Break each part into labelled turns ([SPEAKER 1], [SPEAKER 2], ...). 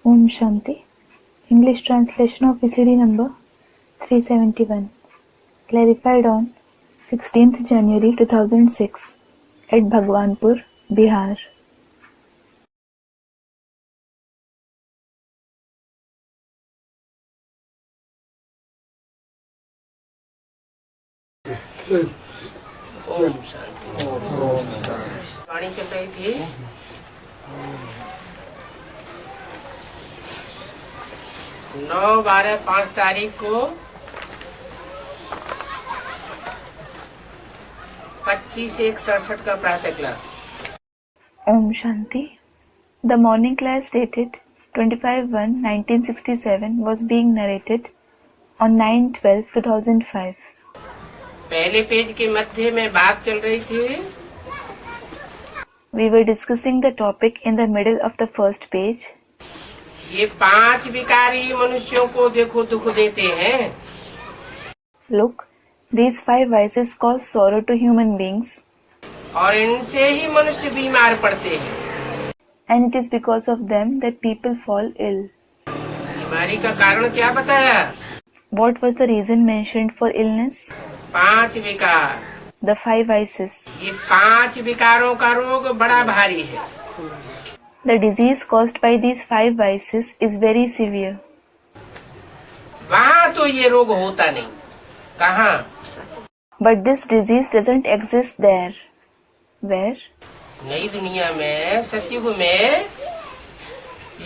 [SPEAKER 1] Om Shanti. English translation of VCD number 371. Clarified on 16th January 2006 at Bhagwanpur, Bihar.
[SPEAKER 2] Om Shanti. वाणी चल रही थी। 9/12/5 तारीख को 25/1/67 का प्रातः class.
[SPEAKER 1] Om Shanti. The morning class dated 25/1/1967 was being narrated on 9/12/2005.
[SPEAKER 2] पहले page के मध्य में बात चल रही थी।
[SPEAKER 1] We were discussing the topic in the middle of the first page.
[SPEAKER 2] ये 5 विकारी मनुष्यों को देखो दुख देते हैं।
[SPEAKER 1] Look, these 5 vices cause sorrow to human beings,
[SPEAKER 2] और इनसे ही मनुष्य बीमार पड़ते हैं।
[SPEAKER 1] and it is because of them that people fall ill.
[SPEAKER 2] बीमारी का कारण क्या बताया?
[SPEAKER 1] What was the reason mentioned for illness?
[SPEAKER 2] 5 विकार।
[SPEAKER 1] The 5 vices.
[SPEAKER 2] ये 5 विकारों का रोग बड़ा भारी है।
[SPEAKER 1] The disease caused by these 5 vices is very severe.
[SPEAKER 2] वहाँ तो ये रोग होता नहीं। कहाँ?
[SPEAKER 1] But this disease doesn't exist there. Where?
[SPEAKER 2] नई दुनिया में, सतयुग में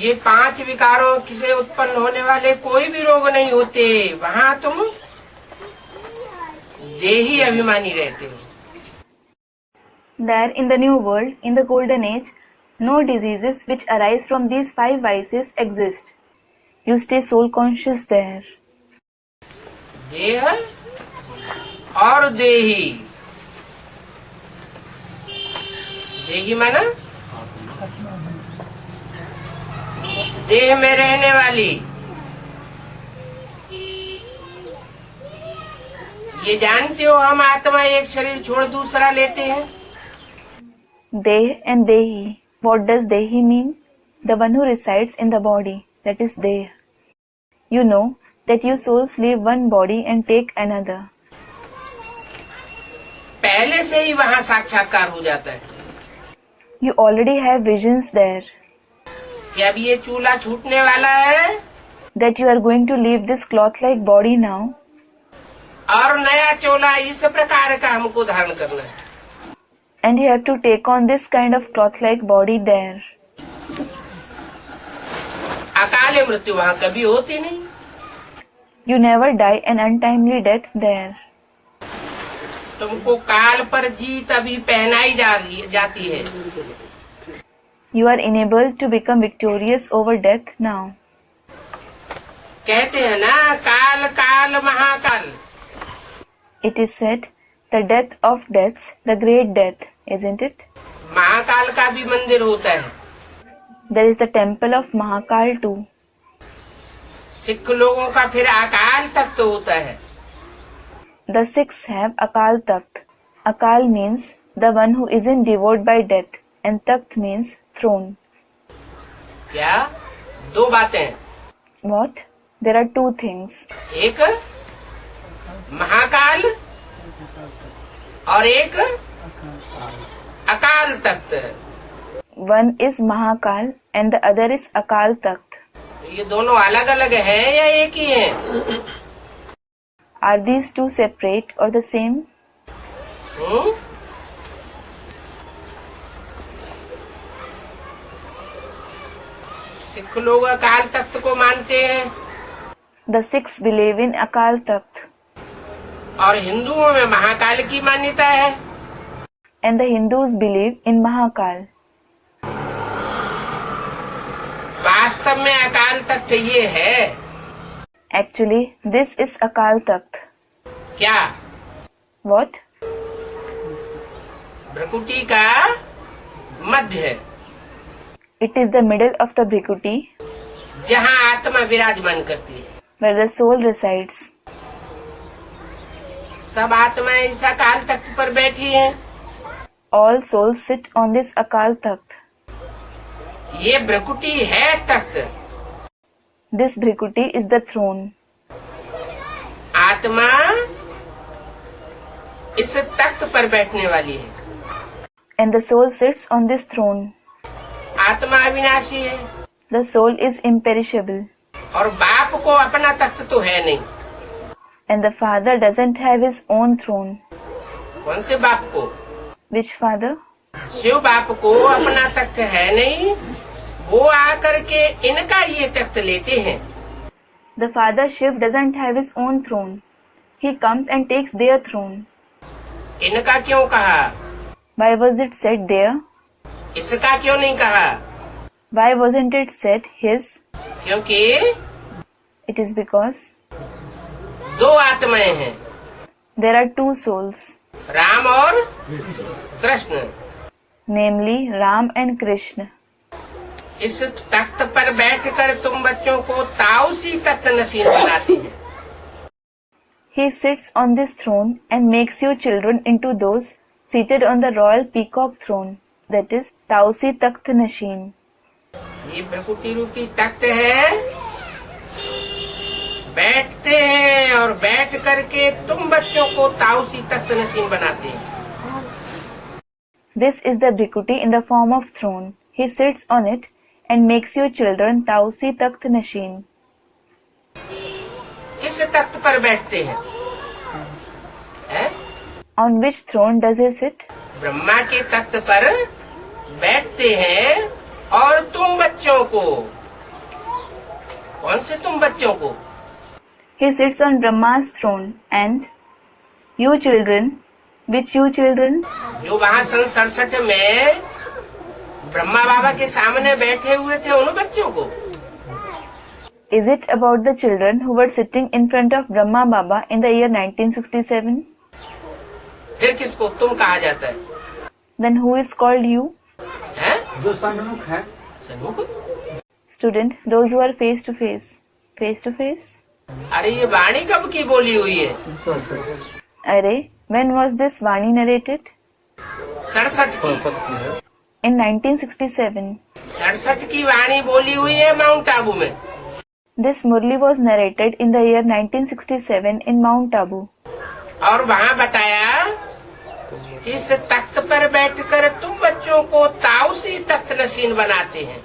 [SPEAKER 2] ये 5 विकारों से उत्पन्न होने वाले कोई भी रोग नहीं होते। वहाँ तुम देही अभिमानी रहते हो।
[SPEAKER 1] There in the new world, in the golden age, no diseases which arise from these 5 vices exist. You stay soul conscious there.
[SPEAKER 2] देह और देही। देही माना देह में रहने वाली। ये जानते हो हम आत्मा एक शरीर छोड़ दूसरा लेते हैं।
[SPEAKER 1] Deh and Dehi. What does Dehi mean? The one who resides in the body, that is Deh. You know that you souls leave one body and take another.
[SPEAKER 2] पहले से ही वहाँ साक्षात्कार हो जाता है
[SPEAKER 1] You already have visions there
[SPEAKER 2] कि अब ये चूल्हा छूटने वाला है
[SPEAKER 1] that you are going to leave this cloth-like body now,
[SPEAKER 2] और नया चोला इस प्रकार का हमको धारण करना है।
[SPEAKER 1] and you have to take on this kind of cloth-like body there.
[SPEAKER 2] अकाले मृत्यु वहाँ कभी होती नहीं।
[SPEAKER 1] You never die an untimely death there.
[SPEAKER 2] तुमको काल पर जीत अभी पहनाई जाती है।
[SPEAKER 1] You are enabled to become victorious over death now.
[SPEAKER 2] कहते हैं ना, काल काल Mahakal.
[SPEAKER 1] It is said, the death of deaths, the great death, isn't it?
[SPEAKER 2] Mahakal का भी मंदिर होता है।
[SPEAKER 1] There is the temple of Mahakal too.
[SPEAKER 2] Sikh लोगों का फिर अकाल तख्त होता है।
[SPEAKER 1] The Sikhs have Akal Takht. Akal means the one who isn't devoured by death, and Takht means throne.
[SPEAKER 2] क्या? 2 बातें।
[SPEAKER 1] What? There are 2 things.
[SPEAKER 2] एक महाकाल और एक Akal Takht.
[SPEAKER 1] One is Mahakal and the other is Akal Takht.
[SPEAKER 2] ये दोनों अलग अलग हैं या एक ही हैं?
[SPEAKER 1] Are these 2 separate or the same?
[SPEAKER 2] Sikh लोग अकाल तख्त को मानते हैं
[SPEAKER 1] The Sikhs believe in Akal Takht
[SPEAKER 2] और हिंदुओं में महाकाल की मान्यता है।
[SPEAKER 1] and the Hindus believe in Mahakal.
[SPEAKER 2] वास्तव में अकाल तख्त ये है।
[SPEAKER 1] Actually, this is Akal Takht.
[SPEAKER 2] क्या?
[SPEAKER 1] What?
[SPEAKER 2] भ्रकुटी का मध्य,
[SPEAKER 1] It is the middle of the Bhrikuti
[SPEAKER 2] जहाँ आत्मा विराजमान करती है।
[SPEAKER 1] where the soul resides.
[SPEAKER 2] सब आत्माएं इस अकाल तख्त पर बैठी हैं।
[SPEAKER 1] All souls sit on this Akal Takht.
[SPEAKER 2] ये भ्रकुटी है तख्त,
[SPEAKER 1] This Bhrikuti is the throne.
[SPEAKER 2] आत्मा इस तख्त पर बैठने वाली है।
[SPEAKER 1] And the soul sits on this throne.
[SPEAKER 2] आत्मा अविनाशी है।
[SPEAKER 1] The soul is imperishable.
[SPEAKER 2] और बाप को अपना तख्त तो है नहीं।
[SPEAKER 1] And the father doesn't have his own throne.
[SPEAKER 2] कौन से बाप को?
[SPEAKER 1] Which father?
[SPEAKER 2] शिव बाप को अपना तख्त है नहीं, वो आकर के इनका ये तख्त लेते हैं।
[SPEAKER 1] The father Shiv doesn't have his own throne. He comes and takes their throne.
[SPEAKER 2] इनका क्यों कहा?
[SPEAKER 1] Why was it said there?
[SPEAKER 2] इसका क्यों नहीं कहा?
[SPEAKER 1] Why wasn't it said his?
[SPEAKER 2] क्योंकि
[SPEAKER 1] It is because
[SPEAKER 2] दो आत्माएं हैं,
[SPEAKER 1] there are two souls,
[SPEAKER 2] Ram और Krishna.
[SPEAKER 1] namely Ram and Krishna.
[SPEAKER 2] इस तख्त पर बैठकर तुम बच्चों को ताउसी तख्त नसीब बनाते हैं।
[SPEAKER 1] He sits on this throne and makes you children into those seated on the royal peacock throne, that is Tausi Takht Nashin.
[SPEAKER 2] ये भ्रकुटी रूपी तख्त है, बैठते हैं और बैठ करके तुम बच्चों को ताउसी तख्त नसीब बनाते हैं।
[SPEAKER 1] This is the Bhrikuti in the form of throne. He sits on it and makes you children Tausi Takht Nashin.
[SPEAKER 2] किस तख्त पर बैठते हैं?
[SPEAKER 1] On which throne does he sit?
[SPEAKER 2] Brahma के तख्त पर बैठते हैं और तुम बच्चों को, कौन से तुम बच्चों को?
[SPEAKER 1] He sits on Brahma's throne and you children, which you children?
[SPEAKER 2] जो वहाँ सन 67 में ब्रह्मा बाबा के सामने बैठे हुए थे उन बच्चों को।
[SPEAKER 1] Is it about the children who were sitting in front of Brahma Baba in the year 1967?
[SPEAKER 2] फिर किसको तुम कहा जाता है?
[SPEAKER 1] Then who is called you?
[SPEAKER 2] हैं?
[SPEAKER 3] जो सन्मुख है।
[SPEAKER 2] सन्मुख?
[SPEAKER 1] Student, those who are face to face. Face to face?
[SPEAKER 2] अरे ये वाणी कब की बोली हुई है?
[SPEAKER 1] Array, when was this Vani narrated?
[SPEAKER 2] 67 की।
[SPEAKER 1] In 1967.
[SPEAKER 2] 67 की वाणी बोली हुई है माउंट आबू में।
[SPEAKER 1] This Murli was narrated in the year 1967 in Mount Abu.
[SPEAKER 2] और वहाँ बताया इस तख्त पर बैठकर तुम बच्चों को ताउसी तख्त नशीन बनाते हैं।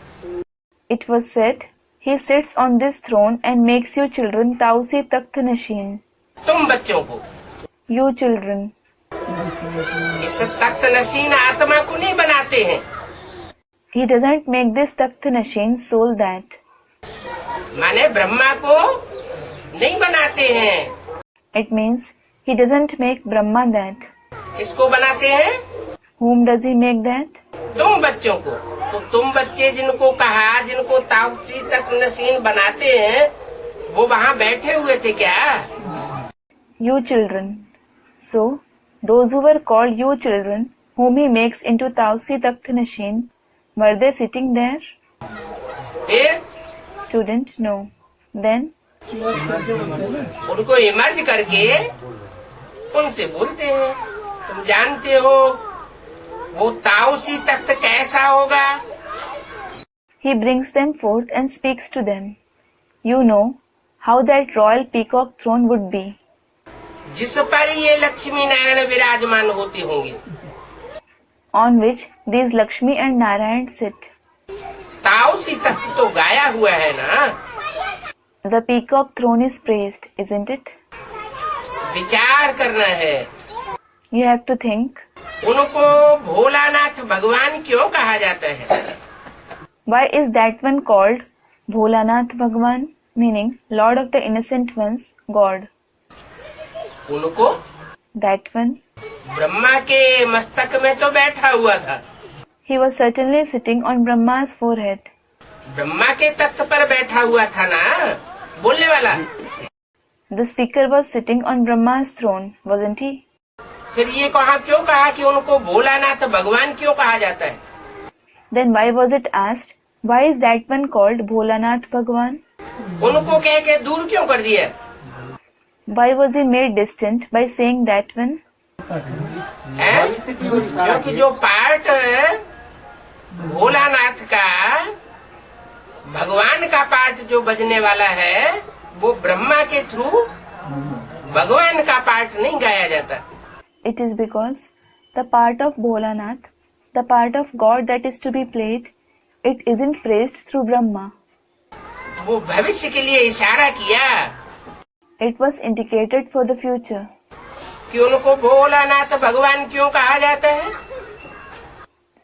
[SPEAKER 1] It was said, he sits on this throne and makes you children Tausi Takht Nashin.
[SPEAKER 2] तुम बच्चों को,
[SPEAKER 1] You children.
[SPEAKER 2] इस तख्त नशीन आत्मा को नहीं बनाते हैं।
[SPEAKER 1] He doesn't make this Takht Nashin soul that.
[SPEAKER 2] माने ब्रह्मा को नहीं बनाते हैं।
[SPEAKER 1] It means he doesn't make Brahma that.
[SPEAKER 2] किसको बनाते हैं?
[SPEAKER 1] Whom does he make that?
[SPEAKER 2] तुम बच्चों को। तो तुम बच्चे जिनको कहा, जिनको ताउसी तख्त नशीन बनाते हैं, वो वहाँ बैठे हुए थे क्या?
[SPEAKER 1] You children. So, those who were called you children, whom he makes into Tausi Takht Nashin, were they sitting there?
[SPEAKER 2] फिर
[SPEAKER 1] Student, no. Then,
[SPEAKER 2] उनको इमर्ज करके उनसे बोलते हैं, तुम जानते हो वो ताउसी तख्त कैसा होगा?
[SPEAKER 1] he brings them forth and speaks to them. You know how that royal peacock throne would be,
[SPEAKER 2] जिस पर ये लक्ष्मी नारायण विराजमान होते होंगे।
[SPEAKER 1] on which these Lakshmi and Narayan sit.
[SPEAKER 2] ताउसी तख्त तो गाया हुआ है ना?
[SPEAKER 1] The peacock throne is praised, isn't it?
[SPEAKER 2] विचार करना है।
[SPEAKER 1] You have to think.
[SPEAKER 2] उनको भोलानाथ भगवान क्यों कहा जाता है?
[SPEAKER 1] Why is that one called Bholanath Bhagwan, meaning Lord of the Innocent Ones, God?
[SPEAKER 2] उनको
[SPEAKER 1] That one,
[SPEAKER 2] ब्रह्मा के मस्तक में तो बैठा हुआ था।
[SPEAKER 1] he was certainly sitting on Brahma's forehead.
[SPEAKER 2] Brahma के तख्त पर बैठा हुआ था ना बोलने वाला।
[SPEAKER 1] The speaker was sitting on Brahma's throne, wasn't he?
[SPEAKER 2] फिर ये क्यों कहा कि उनको भोलानाथ भगवान क्यों कहा जाता है?
[SPEAKER 1] Then why was it asked, why is that one called Bholanath Bhagwan?
[SPEAKER 2] उनको कह के दूर क्यों कर दिया?
[SPEAKER 1] Why was he made distant by saying that one?
[SPEAKER 2] है? क्योंकि जो पार्ट भोलानाथ का भगवान का पार्ट जो बजने वाला है वो ब्रह्मा के थ्रू भगवान का पार्ट नहीं गाया जाता।
[SPEAKER 1] It is because the part of Bholanath, the part of God that is to be played, it isn't praised through Brahma.
[SPEAKER 2] वो भविष्य के लिए इशारा किया
[SPEAKER 1] It was indicated for the future.
[SPEAKER 2] कि उनको भोलानाथ भगवान क्यों कहा जाता है?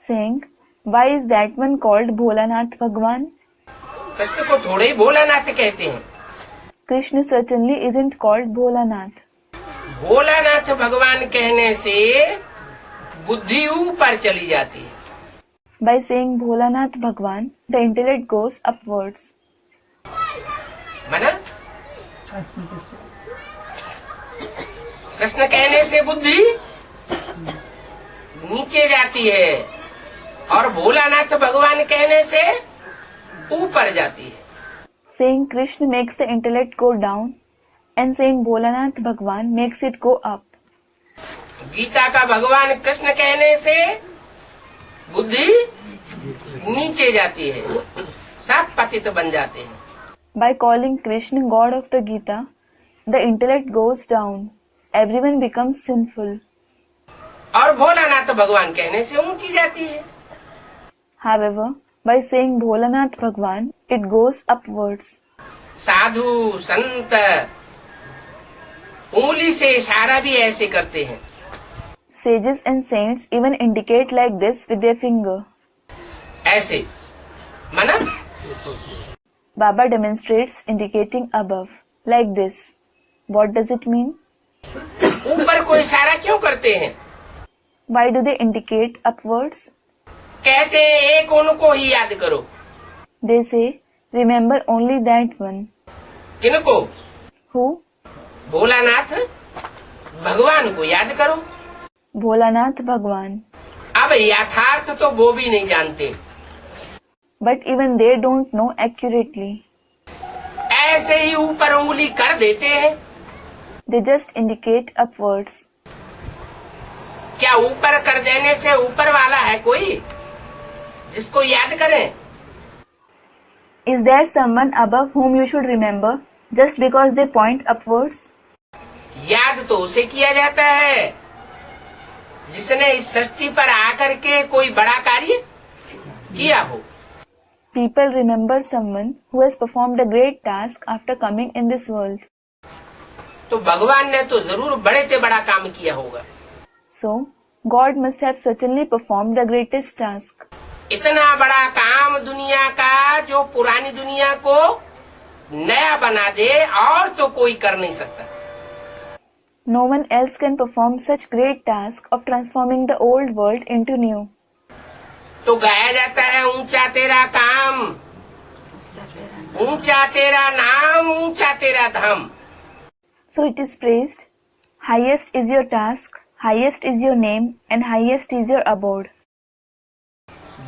[SPEAKER 1] Saying, why is that one called Bholanath Bhagwan?
[SPEAKER 2] Krishna को थोड़े ही भोलानाथ कहते हैं।
[SPEAKER 1] Krishna certainly isn't called Bholanath.
[SPEAKER 2] Bholanath भगवान कहने से बुद्धि ऊपर चली जाती है।
[SPEAKER 1] By saying Bholanath Bhagwan, the intellect goes upwards.
[SPEAKER 2] माना कृष्ण कहने से बुद्धि नीचे जाती है और भोलानाथ भगवान कहने से ऊपर जाती है।
[SPEAKER 1] Saying Krishna makes the intellect go down and saying Bholanath Bhagwan makes it go up.
[SPEAKER 2] Gita का भगवान कृष्ण कहने से बुद्धि नीचे जाती है, सब पतित बन जाते हैं।
[SPEAKER 1] By calling Krishna God of the Gita, the intellect goes down. Everyone becomes sinful.
[SPEAKER 2] और भोलानाथ भगवान कहने से ऊंची जाती है।
[SPEAKER 1] However, by saying Bholanath Bhagwan, it goes upwards.
[SPEAKER 2] साधु संत उंगली से इशारा भी ऐसे करते हैं।
[SPEAKER 1] Sages and saints even indicate like this with their finger.
[SPEAKER 2] ऐसे माना
[SPEAKER 1] Baba demonstrates indicating above, like this. What does it mean?
[SPEAKER 2] ऊपर को इशारा क्यों करते हैं?
[SPEAKER 1] Why do they indicate upwards?
[SPEAKER 2] कहते हैं एक उनको ही याद करो।
[SPEAKER 1] They say, remember only that one.
[SPEAKER 2] किनको?
[SPEAKER 1] Who?
[SPEAKER 2] भोलानाथ भगवान को याद करो।
[SPEAKER 1] Bholanath Bhagwan.
[SPEAKER 2] अब यथार्थ तो वो भी नहीं जानते।
[SPEAKER 1] But even they don't know accurately.
[SPEAKER 2] ऐसे ही ऊपर उंगली कर देते हैं।
[SPEAKER 1] They just indicate upwards.
[SPEAKER 2] क्या ऊपर कर देने से ऊपर वाला है कोई जिसको याद करें?
[SPEAKER 1] Is there someone above whom you should remember just because they point upwards?
[SPEAKER 2] याद तो उसे किया जाता है जिसने इस सृष्टि पर आकर के कोई बड़ा कार्य किया हो।
[SPEAKER 1] People remember someone who has performed a great task after coming in this world.
[SPEAKER 2] तो भगवान ने तो जरूर बड़े से बड़ा काम किया होगा।
[SPEAKER 1] So, God must have certainly performed the greatest task.
[SPEAKER 2] इतना बड़ा काम दुनिया का जो पुरानी दुनिया को नया बना दे और तो कोई कर नहीं सकता।
[SPEAKER 1] No one else can perform such great task of transforming the old world into new.
[SPEAKER 2] तो गाया जाता है ऊंचा तेरा काम, ऊंचा तेरा नाम, ऊंचा तेरा धाम।
[SPEAKER 1] So it is praised, highest is your task, highest is your name, and highest is your abode.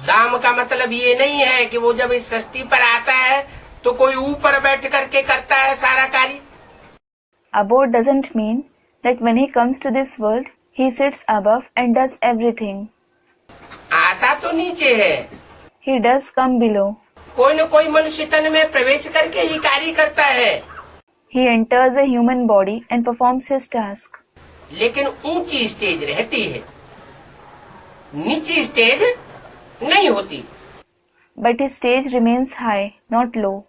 [SPEAKER 2] धाम का मतलब ये नहीं है कि वो जब इस सृष्टि पर आता है तो कोई ऊपर बैठ करके करता है सारा कार्य।
[SPEAKER 1] Abode doesn't mean that when he comes to this world, he sits above and does everything.
[SPEAKER 2] आता तो नीचे है,
[SPEAKER 1] He does come below.
[SPEAKER 2] कोई न कोई मनुष्य तन में प्रवेश करके ही कार्य करता है।
[SPEAKER 1] He enters a human body and performs his task.
[SPEAKER 2] लेकिन ऊंची स्टेज रहती है, नीची स्टेज नहीं होती।
[SPEAKER 1] But his stage remains high, not low.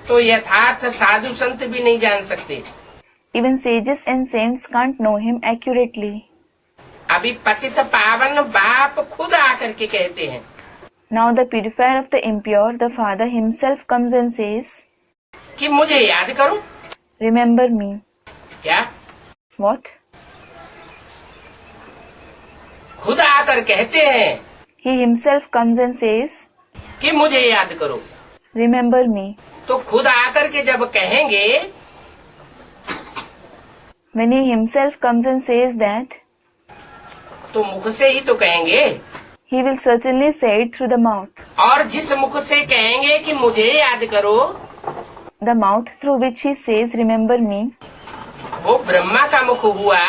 [SPEAKER 2] तो यथार्थ साधु संत भी नहीं जान सकते।
[SPEAKER 1] Even sages and saints can't know him accurately.
[SPEAKER 2] अभी पतित पावन बाप खुद आकर के कहते हैं।
[SPEAKER 1] Now the purifier of the impure, the Father himself comes and says,
[SPEAKER 2] कि मुझे याद करो।
[SPEAKER 1] remember me.
[SPEAKER 2] क्या?
[SPEAKER 1] What?
[SPEAKER 2] खुद आकर कहते हैं
[SPEAKER 1] He himself comes and says,
[SPEAKER 2] कि मुझे याद करो।
[SPEAKER 1] remember me.
[SPEAKER 2] तो खुद आकर के जब कहेंगे
[SPEAKER 1] When he himself comes and says that,
[SPEAKER 2] तो मुख से ही तो कहेंगे,
[SPEAKER 1] he will certainly say it through the mouth.
[SPEAKER 2] और जिस मुख से कहेंगे कि मुझे याद करो,
[SPEAKER 1] The mouth through which he says, remember me,
[SPEAKER 2] वो ब्रह्मा का मुख हुआ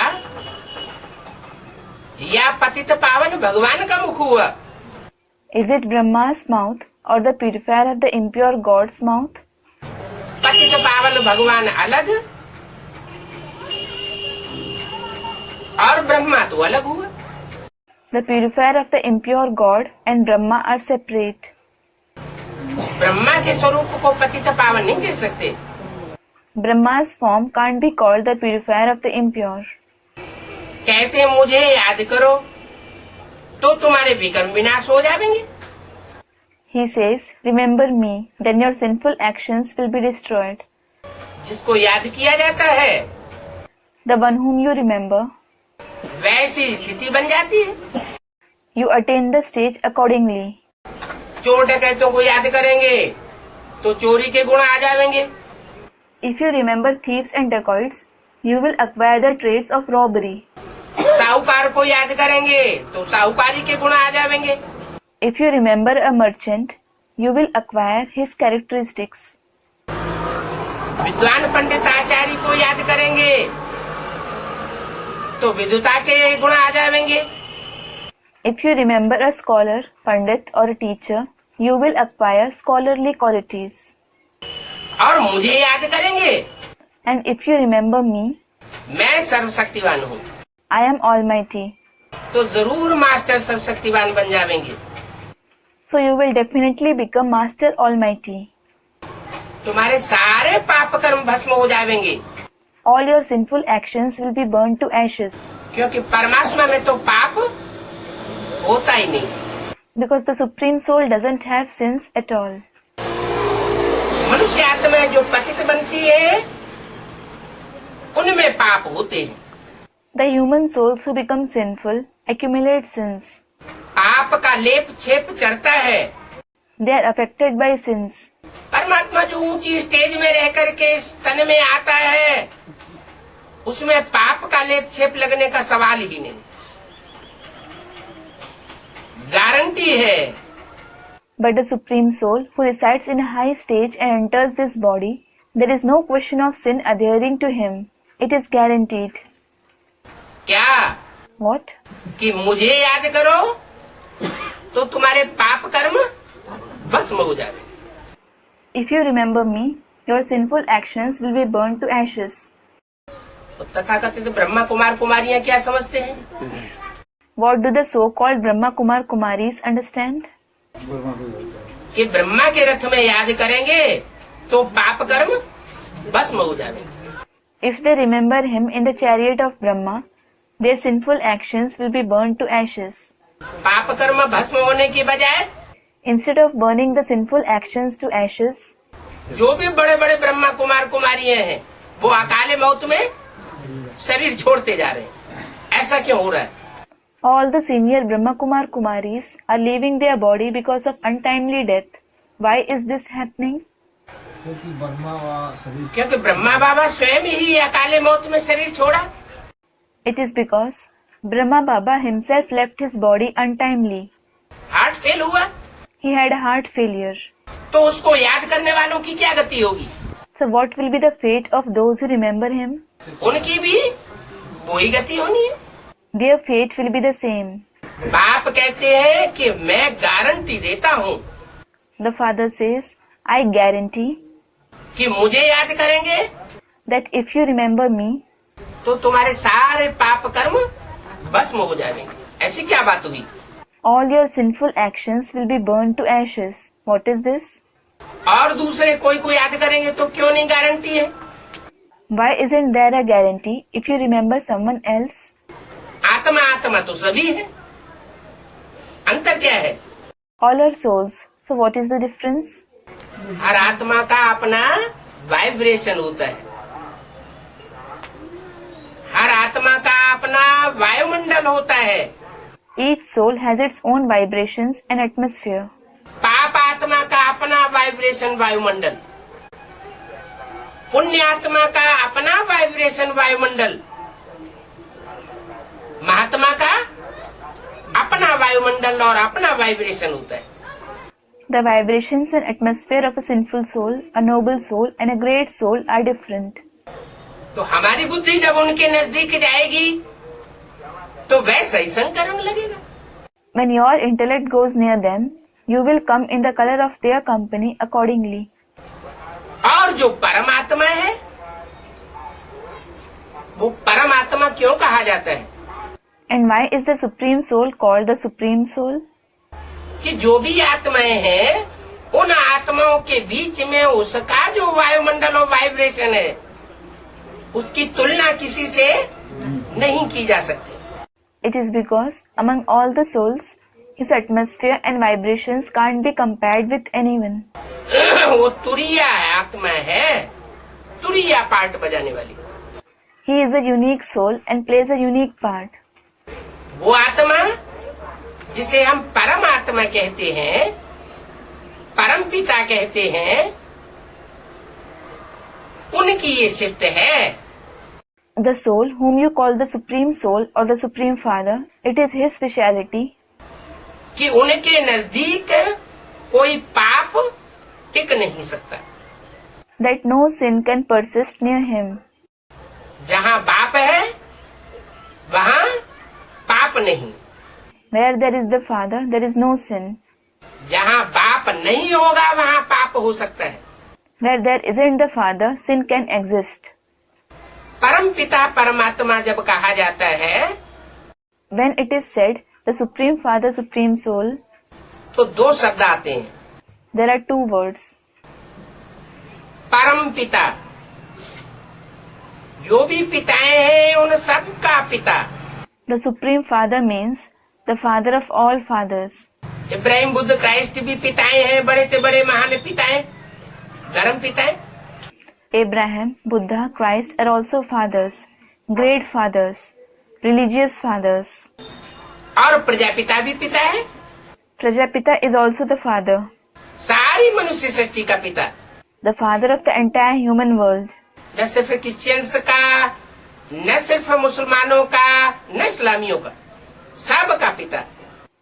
[SPEAKER 2] या पतित पावन भगवान का मुख हुआ?
[SPEAKER 1] is it Brahma's mouth or the purifier of the impure God's mouth?
[SPEAKER 2] पतित पावन भगवान अलग और ब्रह्मा तो अलग हुआ।
[SPEAKER 1] The purifier of the impure God and Brahma are separate.
[SPEAKER 2] Brahma के स्वरूप को पतित पावन नहीं कह सकते।
[SPEAKER 1] Brahma's form can't be called the purifier of the impure.
[SPEAKER 2] कहते हैं मुझे याद करो तो तुम्हारे विकर्म विनाश हो जाएंगे।
[SPEAKER 1] He says, remember me, then your sinful actions will be destroyed.
[SPEAKER 2] जिसको याद किया जाता है
[SPEAKER 1] The one whom you remember,
[SPEAKER 2] वैसी स्थिति बन जाती है।
[SPEAKER 1] you attain the stage accordingly.
[SPEAKER 2] चोर डकैतों को याद करेंगे तो चोरी के गुण आ जाएंगे।
[SPEAKER 1] If you remember thieves and dacoits, you will acquire the traits of robbery.
[SPEAKER 2] साहूकार को याद करेंगे तो साहूकारी के गुण आ जाएंगे।
[SPEAKER 1] If you remember a merchant, you will acquire his characteristics.
[SPEAKER 2] विद्वान पंडित आचार्य को याद करेंगे तो विद्वता के गुण आ जाएंगे।
[SPEAKER 1] If you remember a scholar, pandit or a teacher, you will acquire scholarly qualities.
[SPEAKER 2] और मुझे याद करेंगे
[SPEAKER 1] And if you remember me,
[SPEAKER 2] मैं सर्वशक्तिवान हूँ
[SPEAKER 1] I am almighty.
[SPEAKER 2] तो जरूर मास्टर सर्वशक्तिवान बन जाएंगे।
[SPEAKER 1] So you will definitely become Master Almighty.
[SPEAKER 2] तुम्हारे सारे पाप कर्म भस्म हो जाएंगे।
[SPEAKER 1] All your sinful actions will be burned to ashes.
[SPEAKER 2] क्योंकि परमात्मा में तो पाप होता ही नहीं।
[SPEAKER 1] Because the Supreme Soul doesn't have sins at all.
[SPEAKER 2] मनुष्य आत्मा जो पतित बनती है उनमें पाप होते हैं।
[SPEAKER 1] The human souls who become sinful accumulate sins.
[SPEAKER 2] पाप का लेप छेप चढ़ता है।
[SPEAKER 1] They are affected by sins.
[SPEAKER 2] परमात्मा जो ऊंची स्टेज में रह करके इस तन में आता है उसमें पाप का लेप छेप लगने का सवाल ही नहीं। गारंटी है।
[SPEAKER 1] But the Supreme Soul who resides in a high stage and enters this body, there is no question of sin adhering to him. It is guaranteed.
[SPEAKER 2] क्या?
[SPEAKER 1] What?
[SPEAKER 2] कि मुझे याद करो तो तुम्हारे पाप कर्म भस्म हो जाए।
[SPEAKER 1] If you remember me, your sinful actions will be burned to ashes.
[SPEAKER 2] तो तथाकथित ब्रह्मा कुमार कुमारियां क्या समझते हैं?
[SPEAKER 1] What do the so-called Brahma Kumar Kumaris understand?
[SPEAKER 2] कि ब्रह्मा के रथ में याद करेंगे तो पाप कर्म भस्म हो जाएंगे।
[SPEAKER 1] If they remember him in the chariot of Brahma, their sinful actions will be burned to ashes.
[SPEAKER 2] पाप कर्म भस्म होने की बजाय
[SPEAKER 1] Instead of burning the sinful actions to ashes,
[SPEAKER 2] जो भी बड़े बड़े ब्रह्मा कुमार कुमारियां हैं वो अकाले मौत में शरीर छोड़ते जा रहे हैं। ऐसा क्यों हो रहा है?
[SPEAKER 1] all the senior Brahma Kumar Kumaris are leaving their body because of untimely death. Why is this happening?
[SPEAKER 2] क्योंकि ब्रह्मा बाबा स्वयं ही अकाले मौत में शरीर छोड़ा।
[SPEAKER 1] It is because Brahma Baba himself left his body untimely.
[SPEAKER 2] Heart fail हुआ
[SPEAKER 1] He had a heart failure.
[SPEAKER 2] तो उसको याद करने वालों की क्या गति होगी?
[SPEAKER 1] So what will be the fate of those who remember him?
[SPEAKER 2] उनकी भी वही गति होनी है।
[SPEAKER 1] Their fate will be the same.
[SPEAKER 2] बाप कहते हैं कि मैं गारंटी देता हूँ
[SPEAKER 1] The father says, I guarantee
[SPEAKER 2] कि मुझे याद करेंगे
[SPEAKER 1] that if you remember me,
[SPEAKER 2] तो तुम्हारे सारे पाप कर्म भस्म हो जाएंगे। ऐसी क्या बात हुई?
[SPEAKER 1] all your sinful actions will be burned to ashes. What is this?
[SPEAKER 2] और दूसरे कोई को याद करेंगे तो क्यों नहीं गारंटी है?
[SPEAKER 1] Why isn't there a guarantee if you remember someone else?
[SPEAKER 2] आत्मा आत्मा तो सभी है, अंतर क्या है?
[SPEAKER 1] All are souls. So what is the difference?
[SPEAKER 2] हर आत्मा का अपना वाइब्रेशन होता है। हर आत्मा का अपना वायुमंडल होता है।
[SPEAKER 1] Each soul has its own vibrations and atmosphere.
[SPEAKER 2] पाप आत्मा का अपना वाइब्रेशन वायुमंडल, पुण्य आत्मा का अपना वाइब्रेशन वायुमंडल, महात्मा का अपना वायुमंडल और अपना वाइब्रेशन होता है।
[SPEAKER 1] The vibrations and atmosphere of a sinful soul, a noble soul and a great soul are different.
[SPEAKER 2] तो हमारी बुद्धि जब उनके नजदीक जाएगी तो वैसा ही संग का रंग लगेगा।
[SPEAKER 1] When your intellect goes near them, You will come in the color of their company accordingly.
[SPEAKER 2] और जो परमात्मा है वो परमात्मा क्यों कहा जाता है?
[SPEAKER 1] And why is the Supreme Soul called the Supreme Soul?
[SPEAKER 2] कि जो भी आत्माएं हैं उन आत्माओं के बीच में उसका जो वायुमंडल और वाइब्रेशन है उसकी तुलना किसी से नहीं की जा सकती.
[SPEAKER 1] It is because among all the souls, his atmosphere and vibrations can't be compared with anyone.
[SPEAKER 2] वो तुरिया आत्मा है, तुरिया पार्ट बजाने वाली.
[SPEAKER 1] He is a unique soul and plays a unique part.
[SPEAKER 2] वो आत्मा जिसे हम परम आत्मा कहते हैं, परम पिता कहते हैं, उनकी ये शिफ्ट है.
[SPEAKER 1] The soul whom you call the Supreme Soul or the Supreme Father, it is his speciality
[SPEAKER 2] कि उनके नजदीक कोई पाप टिक नहीं सकता.
[SPEAKER 1] that no sin can persist near him.
[SPEAKER 2] जहाँ बाप है वहाँ पाप नहीं.
[SPEAKER 1] Where there is the Father, there is no sin.
[SPEAKER 2] जहाँ बाप नहीं होगा वहाँ पाप हो सकता है.
[SPEAKER 1] Where there isn't the Father, sin can exist.
[SPEAKER 2] परम पिता परमात्मा जब कहा जाता है
[SPEAKER 1] When it is said, the Supreme Father, Supreme Soul,
[SPEAKER 2] तो दो शब्द आते हैं.
[SPEAKER 1] there are two words.
[SPEAKER 2] परम पिता, जो भी पिताएं हैं उन सब का पिता.
[SPEAKER 1] The Supreme Father means the Father of all fathers.
[SPEAKER 2] Ibrahim Buddha Christ भी पिताएं हैं, बड़े से बड़े महान पिताएं, धर्म पिताएं.
[SPEAKER 1] Abraham, Buddha, Christ are also fathers, great fathers, religious fathers.
[SPEAKER 2] और प्रजापिता भी पिता है.
[SPEAKER 1] Prajapita is also the father,
[SPEAKER 2] सारी मनुष्य सृष्टि का पिता.
[SPEAKER 1] the father of the entire human world.
[SPEAKER 2] न सिर्फ क्रिश्चियंस का, न सिर्फ मुसलमानों का, न इस्लामियों का, सब का पिता.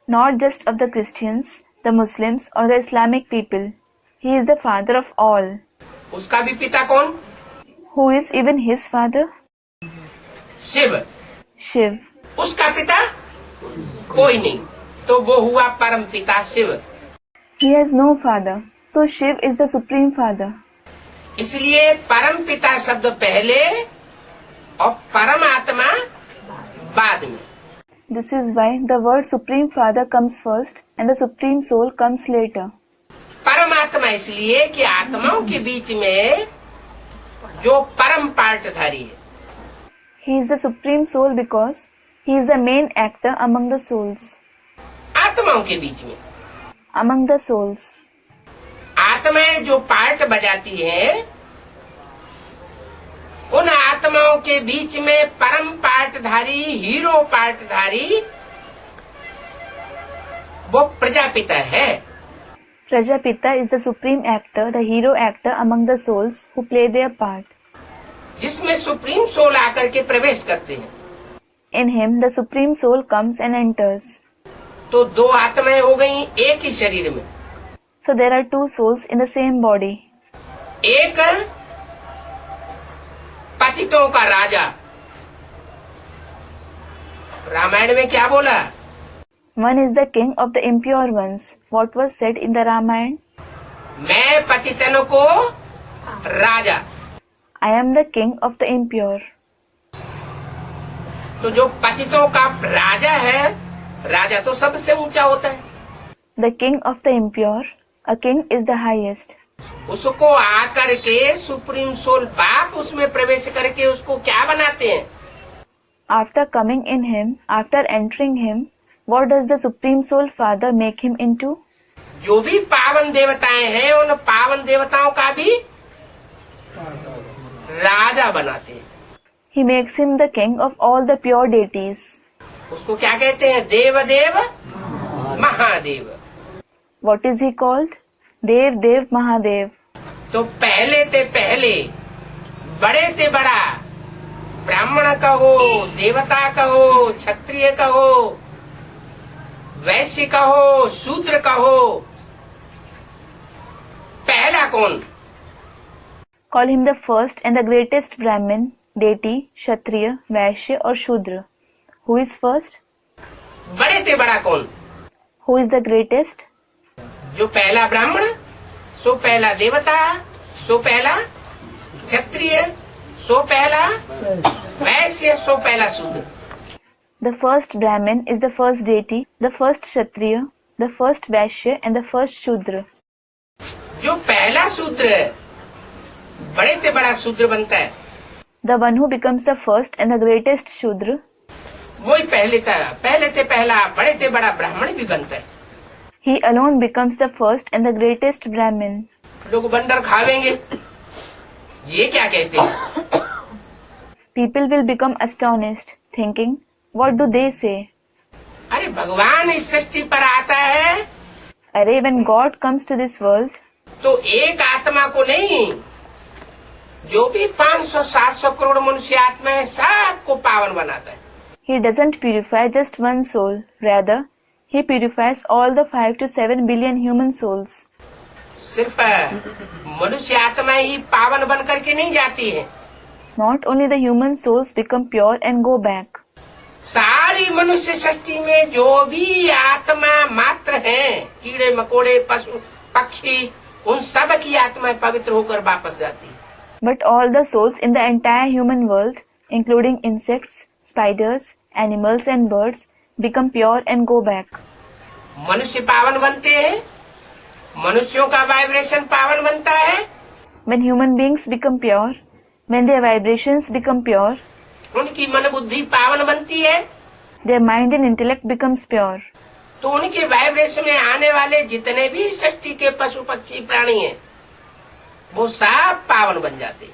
[SPEAKER 1] Not just of the Christians, the Muslims or the Islamic people. He is the father of all.
[SPEAKER 2] उसका भी पिता कौन?
[SPEAKER 1] Who is even his father?
[SPEAKER 2] Shiv.
[SPEAKER 1] Shiv.
[SPEAKER 2] उसका पिता कोई नहीं, तो वो हुआ परम पिता Shiv.
[SPEAKER 1] He has no father, so Shiv is the Supreme Father.
[SPEAKER 2] इसलिए परम पिता शब्द पहले और परम आत्मा बाद में.
[SPEAKER 1] This is why the word Supreme Father comes first and the Supreme Soul comes later.
[SPEAKER 2] परमात्मा इसलिए कि आत्माओं के बीच में जो परम पार्टधारी है.
[SPEAKER 1] He is the Supreme Soul because he is the main actor among the souls.
[SPEAKER 2] आत्माओं के बीच में
[SPEAKER 1] Among the souls,
[SPEAKER 2] आत्माएं जो पार्ट बजाती हैं, उन आत्माओं के बीच में परम पार्टधारी, हीरो पार्टधारी वो प्रजापिता है.
[SPEAKER 1] Prajapita is the supreme actor, the hero actor among the souls who play their part.
[SPEAKER 2] जिसमें सुप्रीम सोल आकर के प्रवेश करते हैं.
[SPEAKER 1] In him, the Supreme Soul comes and enters.
[SPEAKER 2] तो दो आत्माएं हो गई एक ही शरीर में.
[SPEAKER 1] So there are two souls in the same body.
[SPEAKER 2] एक पतितों का राजा. रामायण में क्या बोला?
[SPEAKER 1] One is the king of the impure ones. What was said in the Ramayana?
[SPEAKER 2] मैं पतितनों को राजा.
[SPEAKER 1] I am the king of the impure.
[SPEAKER 2] तो जो पतितों का राजा है, राजा तो सबसे ऊंचा होता है.
[SPEAKER 1] The king of the impure, a king is the highest.
[SPEAKER 2] उसको आकर के सुप्रीम सोल बाप उसमें प्रवेश करके उसको क्या बनाते हैं?
[SPEAKER 1] After coming in him, after entering him, what does the Supreme Soul Father make him into?
[SPEAKER 2] जो भी पावन देवताएं हैं उन पावन देवताओं का भी राजा बनाते हैं.
[SPEAKER 1] He makes him the king of all the pure deities.
[SPEAKER 2] उसको क्या कहते हैं? देव देव Mahadev.
[SPEAKER 1] What is he called? Dev Dev Mahadev.
[SPEAKER 2] तो पहले ते पहले, बड़े ते बड़ा, ब्राह्मण कहो, देवता कहो, क्षत्रिय कहो, वैश्य कहो, शूद्र कहो, पहला कौन?
[SPEAKER 1] Call him the first and the greatest Brahmin, deity, Kshatriya, Vaishya or Shudra. Who is first?
[SPEAKER 2] बड़े ते बड़ा कौन?
[SPEAKER 1] Who is the greatest?
[SPEAKER 2] जो पहला ब्राह्मण, सो पहला देवता, सो पहला क्षत्रिय, सो पहला वैश्य, सो पहला शूद्र।
[SPEAKER 1] The first Brahmin is the first deity, the first Kshatriya, the first Vaishya and the first Shudra.
[SPEAKER 2] जो पहला शूद्र है, बड़े से बड़ा शूद्र बनता है,
[SPEAKER 1] The one who becomes the first and the greatest Shudra,
[SPEAKER 2] वही पहले से पहला बड़े से बड़ा ब्राह्मण भी बनता है।
[SPEAKER 1] he alone becomes the first and the greatest Brahmin.
[SPEAKER 2] लोग बंदर खावेंगे, ये क्या कहते हैं?
[SPEAKER 1] People will become astonished, thinking, what do they say?
[SPEAKER 2] अरे भगवान इस सृष्टि पर आता है
[SPEAKER 1] Array, when God comes to this world,
[SPEAKER 2] तो एक आत्मा को नहीं, जो भी 500-700 करोड़ मनुष्य आत्मा है, सबको पावन बनाता है।
[SPEAKER 1] He doesn't purify just one soul. Rather, He purifies all the 5 to 7 billion human souls.
[SPEAKER 2] सिर्फ मनुष्य आत्मा ही पावन बन करके नहीं जाती है,
[SPEAKER 1] Not only the human souls become pure and go back.
[SPEAKER 2] सारी मनुष्य सृष्टि में जो भी आत्मा मात्र हैं, कीड़े मकोड़े पशु पक्षी, उन सब की आत्मा पवित्र होकर वापस जाती है।
[SPEAKER 1] But all the souls in the entire human world, including insects, spiders, animals and birds, become pure and go back.
[SPEAKER 2] मनुष्य पावन बनते हैं, मनुष्यों का वाइब्रेशन पावन बनता है,
[SPEAKER 1] When human beings become pure, when their vibrations become pure,
[SPEAKER 2] उनकी मन बुद्धि पावन बनती है,
[SPEAKER 1] their mind and intellect becomes pure.
[SPEAKER 2] तो उनके वाइब्रेशन में आने वाले जितने भी सृष्टि के पशु पक्षी प्राणी हैं, वो सब पावन बन जाते हैं।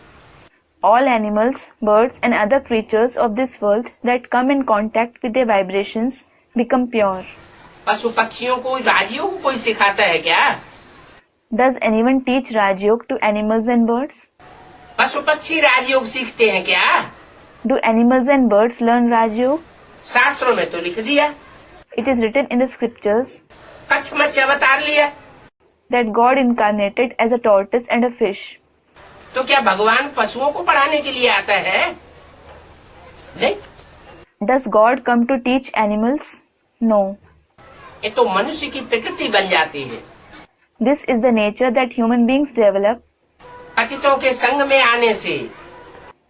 [SPEAKER 1] All animals, birds and other creatures of this world that come in contact with their vibrations become pure.
[SPEAKER 2] पशु पक्षियों को राजयोग कोई सिखाता है क्या?
[SPEAKER 1] Does anyone teach Rajयोग to animals and birds?
[SPEAKER 2] पशु पक्षी राजयोग सीखते हैं क्या?
[SPEAKER 1] Do animals and birds learn Rajयोग?
[SPEAKER 2] शास्त्रों में तो लिख दिया,
[SPEAKER 1] It is written in the scriptures
[SPEAKER 2] Kutch मत्स्य अवतार लिया,
[SPEAKER 1] that God incarnated as a tortoise and a fish.
[SPEAKER 2] तो क्या भगवान पशुओं को पढ़ाने के लिए आता है? नहीं,
[SPEAKER 1] Does God come to teach animals? No.
[SPEAKER 2] ये तो मनुष्य की प्रकृति बन जाती है।
[SPEAKER 1] This is the nature that human beings develop
[SPEAKER 2] पतितों के संग में आने से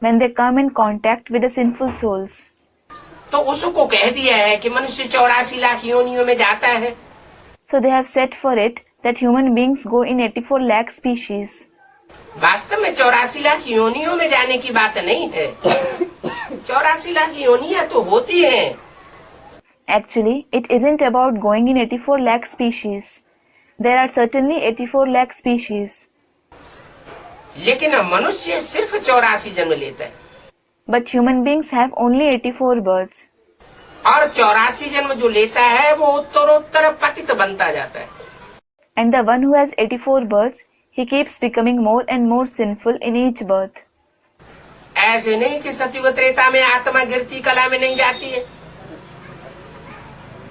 [SPEAKER 1] when they come in contact with the sinful souls.
[SPEAKER 2] तो उसको कह दिया है कि मनुष्य 84 लाख योनियों में जाता है।
[SPEAKER 1] So they have set for it that human beings go in 84 lakh species.
[SPEAKER 2] वास्तव में 84 लाख योनियों में जाने की बात नहीं है। 84 लाख योनियां तो होती हैं,
[SPEAKER 1] Actually, it isn't about going in 84 lakh species. There are certainly 84 lakh species.
[SPEAKER 2] लेकिन मनुष्य सिर्फ 84 जन्म लेता है,
[SPEAKER 1] But human beings have only 84 births.
[SPEAKER 2] और 84 जन्म जो लेता है वो उत्तरोत्तर पतित बनता जाता है।
[SPEAKER 1] And the one who has 84 births, he keeps becoming more and more sinful in each birth.
[SPEAKER 2] ऐसे नहीं कि सतयुग त्रेता में आत्मा गिरती कला में नहीं जाती है,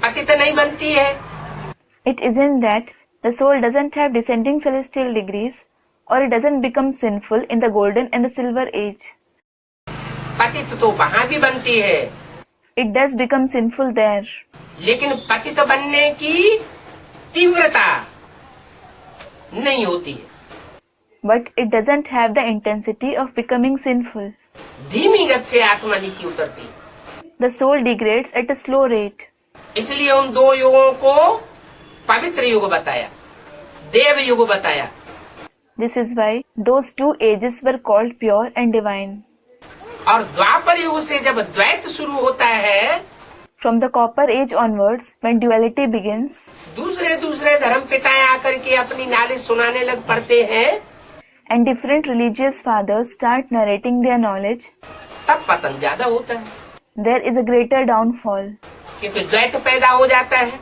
[SPEAKER 2] पतित नहीं बनती है।
[SPEAKER 1] It isn't that the soul doesn't have descending celestial degrees, or it doesn't become sinful in the golden and the silver age.
[SPEAKER 2] पतित तो वहाँ भी बनती है,
[SPEAKER 1] It does become sinful there.
[SPEAKER 2] लेकिन पतित बनने की तीव्रता नहीं होती है।
[SPEAKER 1] But it doesn't have the intensity of becoming sinful.
[SPEAKER 2] धीमी गति से आत्मा नीचे उतरती है।
[SPEAKER 1] The soul degrades at a slow rate.
[SPEAKER 2] इसलिए उन दो युगों को पवित्र युग बताया, देव युग बताया।
[SPEAKER 1] This is why those two ages were called pure and divine.
[SPEAKER 2] और द्वापर युग से जब द्वैत शुरू होता है,
[SPEAKER 1] From the copper age onwards, when duality begins,
[SPEAKER 2] दूसरे दूसरे धर्म पिताएं आकर के अपनी नालिश सुनाने लग पड़ते हैं,
[SPEAKER 1] and different religious fathers start narrating their knowledge,
[SPEAKER 2] तब पतन ज्यादा होता है,
[SPEAKER 1] there is a greater downfall.
[SPEAKER 2] क्योंकि द्वैत पैदा हो जाता है।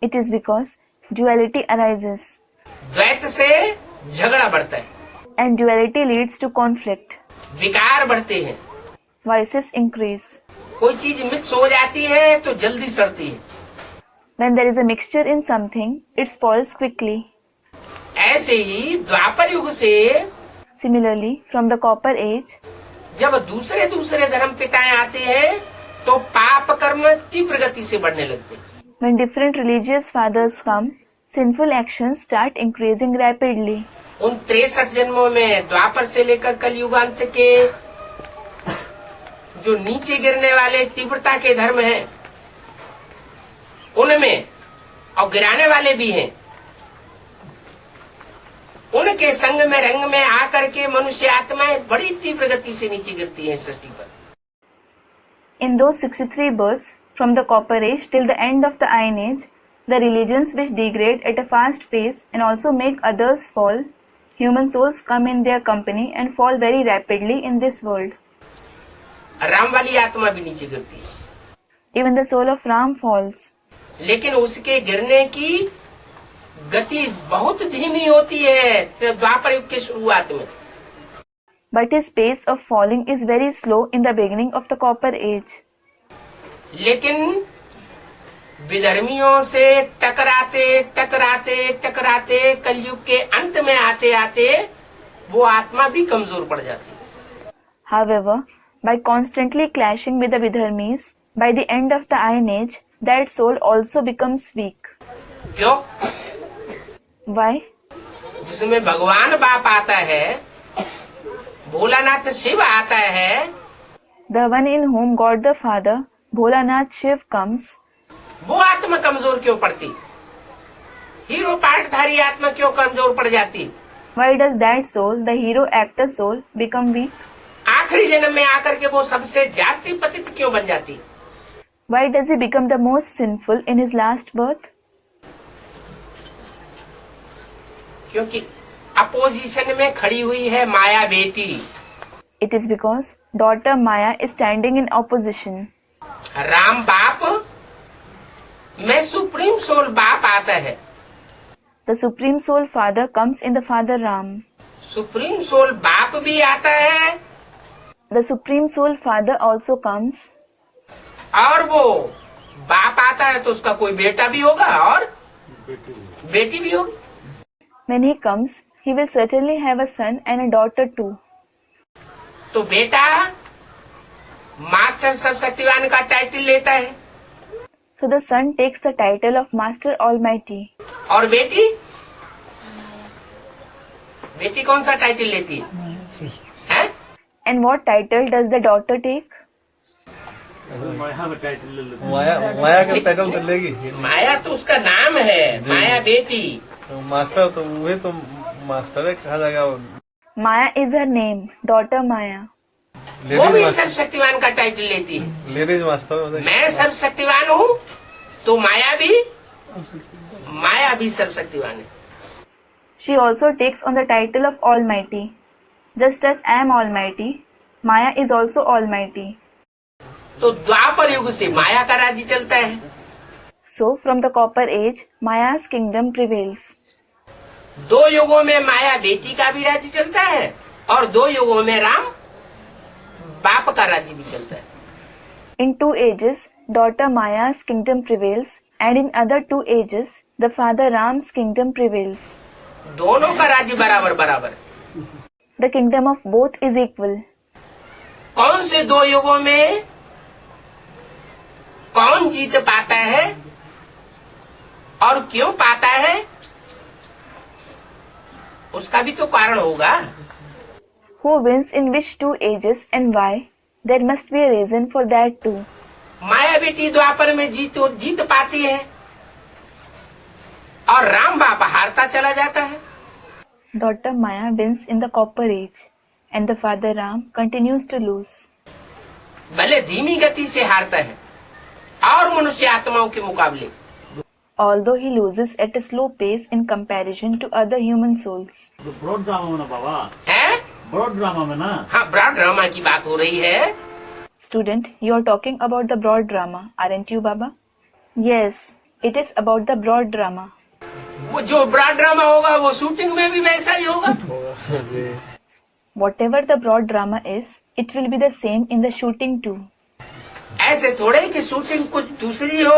[SPEAKER 1] It is because duality arises,
[SPEAKER 2] द्वैत से झगड़ा बढ़ता है,
[SPEAKER 1] and duality leads to conflict.
[SPEAKER 2] विकार बढ़ते हैं,
[SPEAKER 1] Vices increase.
[SPEAKER 2] कोई चीज मिक्स हो जाती है तो जल्दी सड़ती है।
[SPEAKER 1] When there is a mixture in something, it spoils quickly.
[SPEAKER 2] ऐसे ही द्वापर युग से
[SPEAKER 1] Similarly, from the copper age,
[SPEAKER 2] जब दूसरे दूसरे धर्म पिताएं आते हैं तो पाप कर्म तीव्र गति से बढ़ने लगते हैं।
[SPEAKER 1] when different religious fathers come, sinful actions start increasing rapidly.
[SPEAKER 2] उन 63 जन्मों में द्वापर से लेकर कलयुगांत के जो नीचे गिरने वाले तीव्रता के धर्म हैं, उनमें और गिराने वाले भी हैं, उनके संग में रंग में आकर के मनुष्य आत्माएं बड़ी तीव्र गति से नीचे गिरती हैं सृष्टि पर।
[SPEAKER 1] In those 63 births, from the Copper Age till the end of the Iron Age, the religions which degrade at a fast pace and also make others fall, human souls come in their company and fall very rapidly in this world.
[SPEAKER 2] Ram वाली आत्मा भी नीचे गिरती है,
[SPEAKER 1] Even the soul of Ram falls.
[SPEAKER 2] लेकिन उसके गिरने की गति बहुत धीमी होती है द्वापर युग के शुरुआत में।
[SPEAKER 1] But his pace of falling is very slow in the beginning of the Copper Age.
[SPEAKER 2] लेकिन विधर्मियों से टकराते टकराते टकराते कलयुग के अंत में आते आते वो आत्मा भी कमजोर पड़ जाती है।
[SPEAKER 1] However, by constantly clashing with the Vidharmis, by the end of the Iron Age, that soul also becomes weak.
[SPEAKER 2] क्यों?
[SPEAKER 1] Why?
[SPEAKER 2] जिसमें भगवान बाप आता है, भोलानाथ शिव आता है,
[SPEAKER 1] The one in whom God the Father, Bholanath Shiv comes,
[SPEAKER 2] वो आत्मा कमजोर क्यों पड़ती? हीरो पार्टधारी आत्मा क्यों कमजोर पड़ जाती?
[SPEAKER 1] why does that soul, the hero actor soul, become weak?
[SPEAKER 2] आखिरी जन्म में आकर के वो सबसे जास्ती पतित क्यों बन जाती?
[SPEAKER 1] Why does he become the most sinful in his last birth?
[SPEAKER 2] क्योंकि अपोजिशन में खड़ी हुई है माया बेटी।
[SPEAKER 1] It is because daughter Maya is standing in opposition.
[SPEAKER 2] Ram बाप में सुप्रीम सोल बाप आता है,
[SPEAKER 1] The Supreme Soul Father comes in the Father Ram.
[SPEAKER 2] Supreme soul बाप भी आता है,
[SPEAKER 1] The Supreme Soul Father also comes,
[SPEAKER 2] और वो बाप आता है तो उसका कोई बेटा भी होगा और बेटी भी होगी।
[SPEAKER 1] when he comes, he will certainly have a son and a daughter too.
[SPEAKER 2] तो बेटा मास्टर सब शक्तिवान का टाइटल लेता है,
[SPEAKER 1] So the son takes the title of Master Almighty.
[SPEAKER 2] और बेटी बेटी कौन सा टाइटल लेती है? हैं?
[SPEAKER 1] And what title does the daughter take?
[SPEAKER 3] माया का टाइटल तो लेगी।
[SPEAKER 2] माया तो उसका नाम है, माया बेटी।
[SPEAKER 3] तो मास्टर तो वही तो मास्टर है कहा जाएगा।
[SPEAKER 1] Maya is her name, daughter Maya.
[SPEAKER 2] वो भी सब शक्तिवान का टाइटल लेती है।
[SPEAKER 3] लेडीज मास्टर
[SPEAKER 2] मैं सब शक्तिवान हूँ तो माया भी सब शक्तिवान है।
[SPEAKER 1] She also takes on the title of Almighty. Just as I am Almighty, Maya is also Almighty.
[SPEAKER 2] तो द्वापर युग से माया का राज्य चलता है।
[SPEAKER 1] So from the Copper Age, Maya's kingdom prevails.
[SPEAKER 2] 2 युगों में माया बेटी का भी राज्य चलता है और 2 युगों में राम बाप का राज्य भी चलता है।
[SPEAKER 1] In 2 ages, daughter Maya's kingdom prevails, and in other 2 ages, the father Ram's kingdom prevails.
[SPEAKER 2] दोनों का राज्य बराबर बराबर है।
[SPEAKER 1] The kingdom of both is equal.
[SPEAKER 2] कौन से 2 युगों में कौन जीत पाता है और क्यों पाता है, उसका भी तो कारण होगा।
[SPEAKER 1] Who wins in which 2 ages and why? There must be a reason for that too.
[SPEAKER 2] माया बेटी द्वापर में जीत पाती है और राम बाप हारता चला जाता है।
[SPEAKER 1] Daughter Maya wins in the Copper Age, and the father Ram continues to lose.
[SPEAKER 2] भले धीमी गति से हारता है और मनुष्य आत्माओं के मुकाबले,
[SPEAKER 1] Although he loses at a slow pace in comparison to other human souls.
[SPEAKER 4] Broad drama में ना बाबा,
[SPEAKER 2] है?
[SPEAKER 4] ब्रॉड ड्रामा में ना।
[SPEAKER 2] हाँ, ब्रॉड ड्रामा की बात हो रही है।
[SPEAKER 1] Student, you are talking about the broad drama, aren't you, Baba? Yes, it is about the broad drama.
[SPEAKER 2] वो जो ब्रॉड ड्रामा होगा वो शूटिंग में भी वैसा ही होगा।
[SPEAKER 1] Whatever the broad drama is, it will be the same in the shooting too.
[SPEAKER 2] ऐसे थोड़े कि शूटिंग कुछ दूसरी हो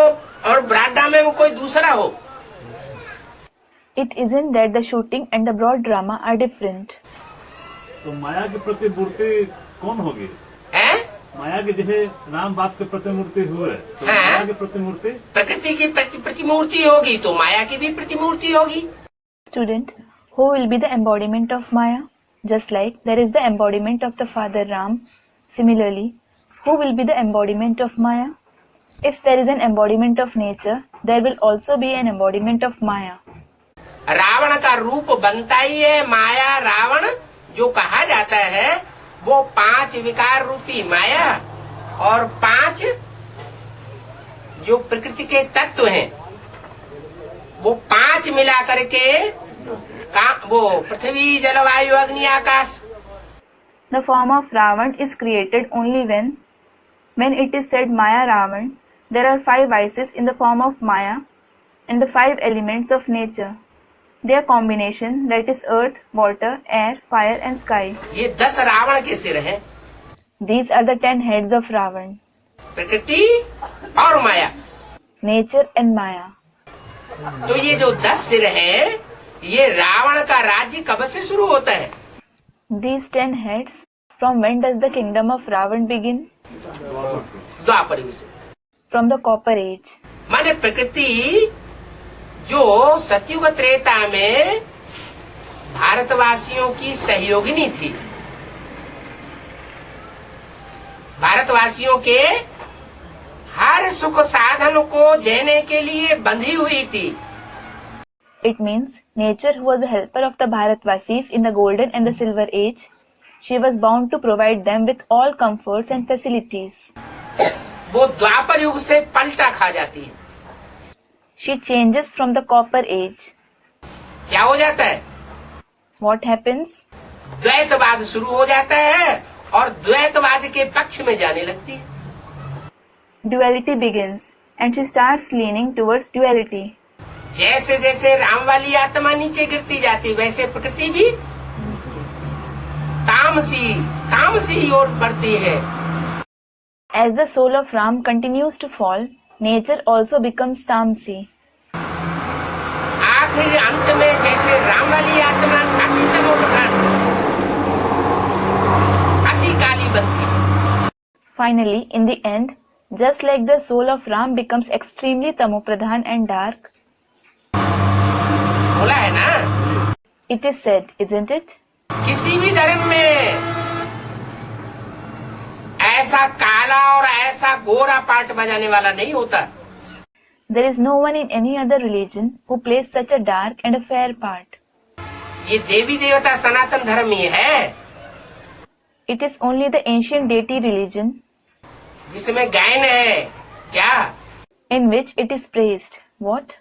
[SPEAKER 2] और ब्रॉड ड्रामे में कोई दूसरा हो।
[SPEAKER 1] It isn't that the shooting and the broad drama are different.
[SPEAKER 4] तो माया के प्रति मूर्ति कौन होगी?
[SPEAKER 2] हैं?
[SPEAKER 4] माया के जैसे राम बाप के प्रतिमूर्ति हुए तो
[SPEAKER 2] हाँ।
[SPEAKER 4] माया की प्रतिमूर्ति
[SPEAKER 2] प्रकृति की प्रतिमूर्ति होगी तो माया की भी प्रतिमूर्ति होगी।
[SPEAKER 1] Student, who will be the embodiment of Maya? Just like there is the embodiment of the Father Ram. Similarly, who will be the embodiment of Maya? If there is an embodiment of nature, there will also be an embodiment of Maya.
[SPEAKER 2] Ravan का रूप बनता ही है माया। रावण जो कहा जाता है वो 5 विकार रूपी माया और 5 जो प्रकृति के तत्व हैं वो 5 मिला करके वो पृथ्वी जलवायु अग्नि आकाश।
[SPEAKER 1] The form of Ravan is created only when it is said Maya Ravan, there are 5 vices in the form of Maya and the 5 elements of nature. Their combination, that is earth, water, air, fire and sky.
[SPEAKER 2] ये 10 रावण के सिर हैं।
[SPEAKER 1] These are the 10 heads of Ravan,
[SPEAKER 2] प्रकृति और माया।
[SPEAKER 1] nature and Maya.
[SPEAKER 2] तो ये जो 10 सिर हैं ये रावण का राज्य कब से शुरू होता है?
[SPEAKER 1] These 10 heads, from when does the kingdom of Ravan begin?
[SPEAKER 2] द्वापर युग से।
[SPEAKER 1] From the Copper Age.
[SPEAKER 2] माने प्रकृति जो सतयुग त्रेता में भारतवासियों की सहयोगिनी थी, भारतवासियों के हर सुख साधन को देने के लिए बंधी हुई थी।
[SPEAKER 1] It means nature, who was a helper of the Bharatvasis in the Golden and the Silver Age, she was bound to provide them with all comforts and facilities.
[SPEAKER 2] वो द्वापर युग से पलटा खा जाती है।
[SPEAKER 1] She changes from the Copper Age.
[SPEAKER 2] क्या हो जाता है?
[SPEAKER 1] What happens?
[SPEAKER 2] द्वैतवाद शुरू हो जाता है और द्वैतवाद के पक्ष में जाने लगती है।
[SPEAKER 1] Duality begins and she starts leaning towards duality.
[SPEAKER 2] जैसे जैसे राम वाली आत्मा नीचे गिरती जाती वैसे प्रकृति भी तामसी ओर बढ़ती है।
[SPEAKER 1] As the soul of Ram continues to fall, nature also becomes tamsi.
[SPEAKER 2] आखिर अंत में जैसे राम वाली आत्मा अति तमोप्रधान अति काली बनती है।
[SPEAKER 1] Finally, in the end, just like the soul of Ram becomes extremely tamopradhan and dark,
[SPEAKER 2] बोला है ना?
[SPEAKER 1] it is said, isn't it?
[SPEAKER 2] किसी भी धर्म में ऐसा काला और ऐसा गोरा पार्ट बजाने वाला नहीं होता।
[SPEAKER 1] There is no one in any other religion who plays such a dark and a fair part.
[SPEAKER 2] ये देवी देवता सनातन धर्म ही है
[SPEAKER 1] It is only the ancient deity religion
[SPEAKER 2] जिसमें गायन है। क्या?
[SPEAKER 1] in which it is praised. What?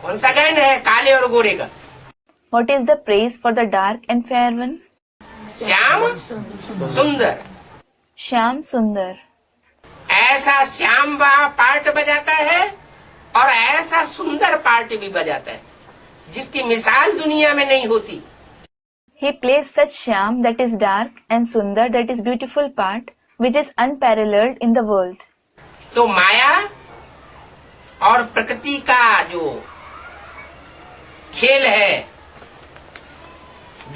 [SPEAKER 2] कौन सा गायन है काले और गोरे का?
[SPEAKER 1] What is the praise for the dark and fair one?
[SPEAKER 2] Shyam सुंदर।
[SPEAKER 1] Shyam Sundar.
[SPEAKER 2] ऐसा श्याम वह पार्ट बजाता है और ऐसा सुंदर पार्ट भी बजाता है जिसकी मिसाल दुनिया में नहीं होती।
[SPEAKER 1] He plays such Shyam, that is dark, and Sundar, that is beautiful part, which is unparalleled in the world.
[SPEAKER 2] तो माया और प्रकृति का जो खेल है,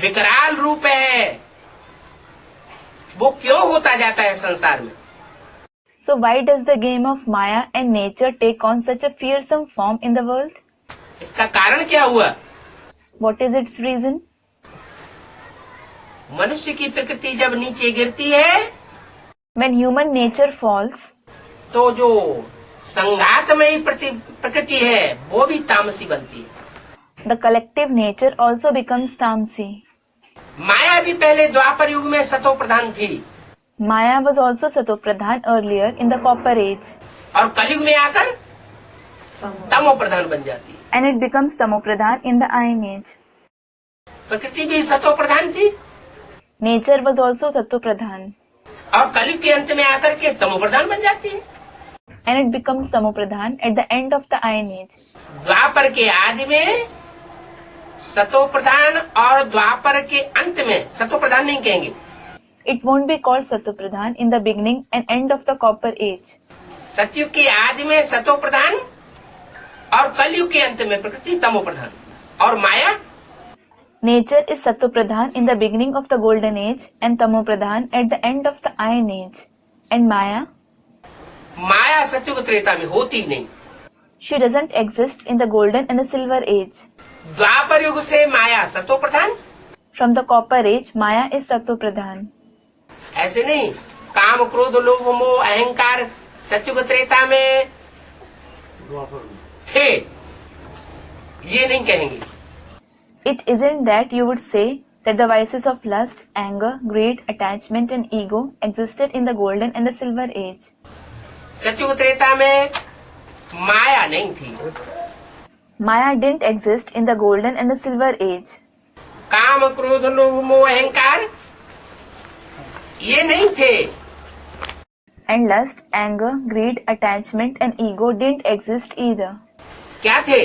[SPEAKER 2] विकराल रूप है, वो क्यों होता जाता है संसार में?
[SPEAKER 1] So why does the game of Maya and nature take on such a fearsome form in the world?
[SPEAKER 2] इसका कारण क्या हुआ?
[SPEAKER 1] What is its reason?
[SPEAKER 2] मनुष्य की प्रकृति जब नीचे गिरती है
[SPEAKER 1] When human nature falls,
[SPEAKER 2] तो जो संघातमयी प्रकृति है वो भी तामसी बनती है।
[SPEAKER 1] the collective nature also becomes tamsi.
[SPEAKER 2] माया भी पहले द्वापर युग में सतो प्रधान थी
[SPEAKER 1] Maya was also Satopradhan earlier in the Copper Age,
[SPEAKER 2] और कलयुग में आकर तमो प्रधान बन जाती है।
[SPEAKER 1] and it becomes Tamopradhan in the Iron Age.
[SPEAKER 2] प्रकृति भी सतो प्रधान थी
[SPEAKER 1] Nature was also Satopradhan,
[SPEAKER 2] और कलयुग के अंत में आकर के तमो प्रधान बन जाती है।
[SPEAKER 1] and it becomes Tamopradhan at the end of the Iron Age.
[SPEAKER 2] द्वापर के आदि में सतो प्रधान और द्वापर के अंत में सतो प्रधान नहीं कहेंगे।
[SPEAKER 1] It won't be called Satopradhan in the beginning and end of the Copper Age.
[SPEAKER 2] सतयुग के आदि में सतो प्रधान और कलयुग के अंत में प्रकृति तमो प्रधान और माया
[SPEAKER 1] Nature is Satopradhan in the beginning of the Golden Age and Tamopradhan at the end of the Iron Age. And Maya?
[SPEAKER 2] माया सतयुग त्रेता में होती नहीं।
[SPEAKER 1] She doesn't exist in the golden and the silver age.
[SPEAKER 2] द्वापर युग से माया सतो प्रधान।
[SPEAKER 1] From the copper age, Maya is Sato Pradhan.
[SPEAKER 2] ऐसे नहीं, काम क्रोध लोभ मोह अहंकार सतयुग त्रेता में थे, ये नहीं कहेंगे।
[SPEAKER 1] It isn't that you would say that the vices of lust, anger, greed, attachment and ego existed in the golden and the silver age.
[SPEAKER 2] सतयुग त्रेता में माया नहीं थी।
[SPEAKER 1] Maya didn't exist in the golden and the silver age.
[SPEAKER 2] काम क्रोध लोभ मोह अहंकार ये नहीं थे।
[SPEAKER 1] And lust, anger, greed, attachment and ego didn't exist either.
[SPEAKER 2] क्या थे?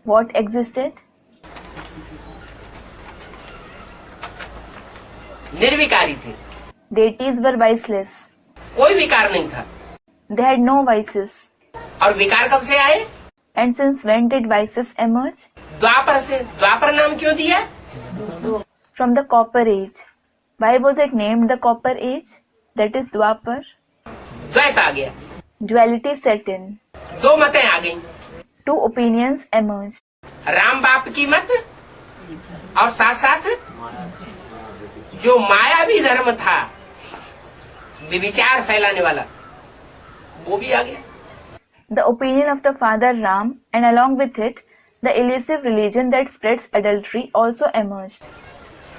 [SPEAKER 1] What existed?
[SPEAKER 2] निर्विकारी थे।
[SPEAKER 1] Deities were viceless.
[SPEAKER 2] कोई विकार नहीं था।
[SPEAKER 1] They had no vices.
[SPEAKER 2] और विकार कब से आए?
[SPEAKER 1] And since when did vices emerge?
[SPEAKER 2] द्वापर से। द्वापर नाम क्यों दिया?
[SPEAKER 1] From the copper age. Why was it named the copper age? That is Dwapar.
[SPEAKER 2] द्वैत आ गया,
[SPEAKER 1] Duality set in.
[SPEAKER 2] दो मतें आ गईं।
[SPEAKER 1] Two opinions emerged.
[SPEAKER 2] राम बाप की मत और साथ साथ जो मायावी धर्म था, विचार फैलाने वाला, वो भी आ गया।
[SPEAKER 1] The opinion of the father Ram and along with it, the elusive religion that spreads adultery also emerged.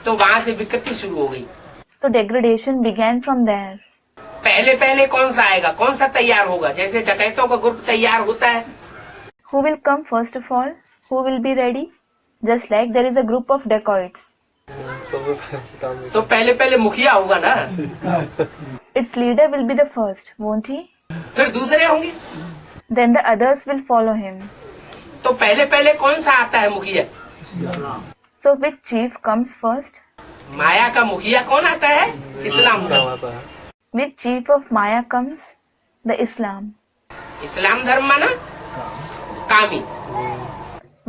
[SPEAKER 2] तो वहां से विकृति शुरू हो गई।
[SPEAKER 1] So degradation began from there.
[SPEAKER 2] पहले पहले कौन सा आएगा, कौन सा तैयार होगा? जैसे डकैतों का ग्रुप तैयार होता है,
[SPEAKER 1] Who will come first of all? Who will be ready? Just like there is a group of dacoits.
[SPEAKER 3] सबसे पहले काम
[SPEAKER 2] तो पहले पहले मुखिया होगा ना,
[SPEAKER 1] Its leader will be the first, won't he?
[SPEAKER 2] फिर दूसरे होंगे।
[SPEAKER 1] Then the others will follow him.
[SPEAKER 2] तो पहले पहले कौन सा आता है मुखिया?
[SPEAKER 1] So which chief comes first?
[SPEAKER 2] माया का मुखिया कौन आता है? इस्लाम
[SPEAKER 3] काम
[SPEAKER 2] धर्म।
[SPEAKER 3] आता है।
[SPEAKER 1] Which chief of Maya comes? The Islam.
[SPEAKER 2] इस्लाम धर्म माना कामी।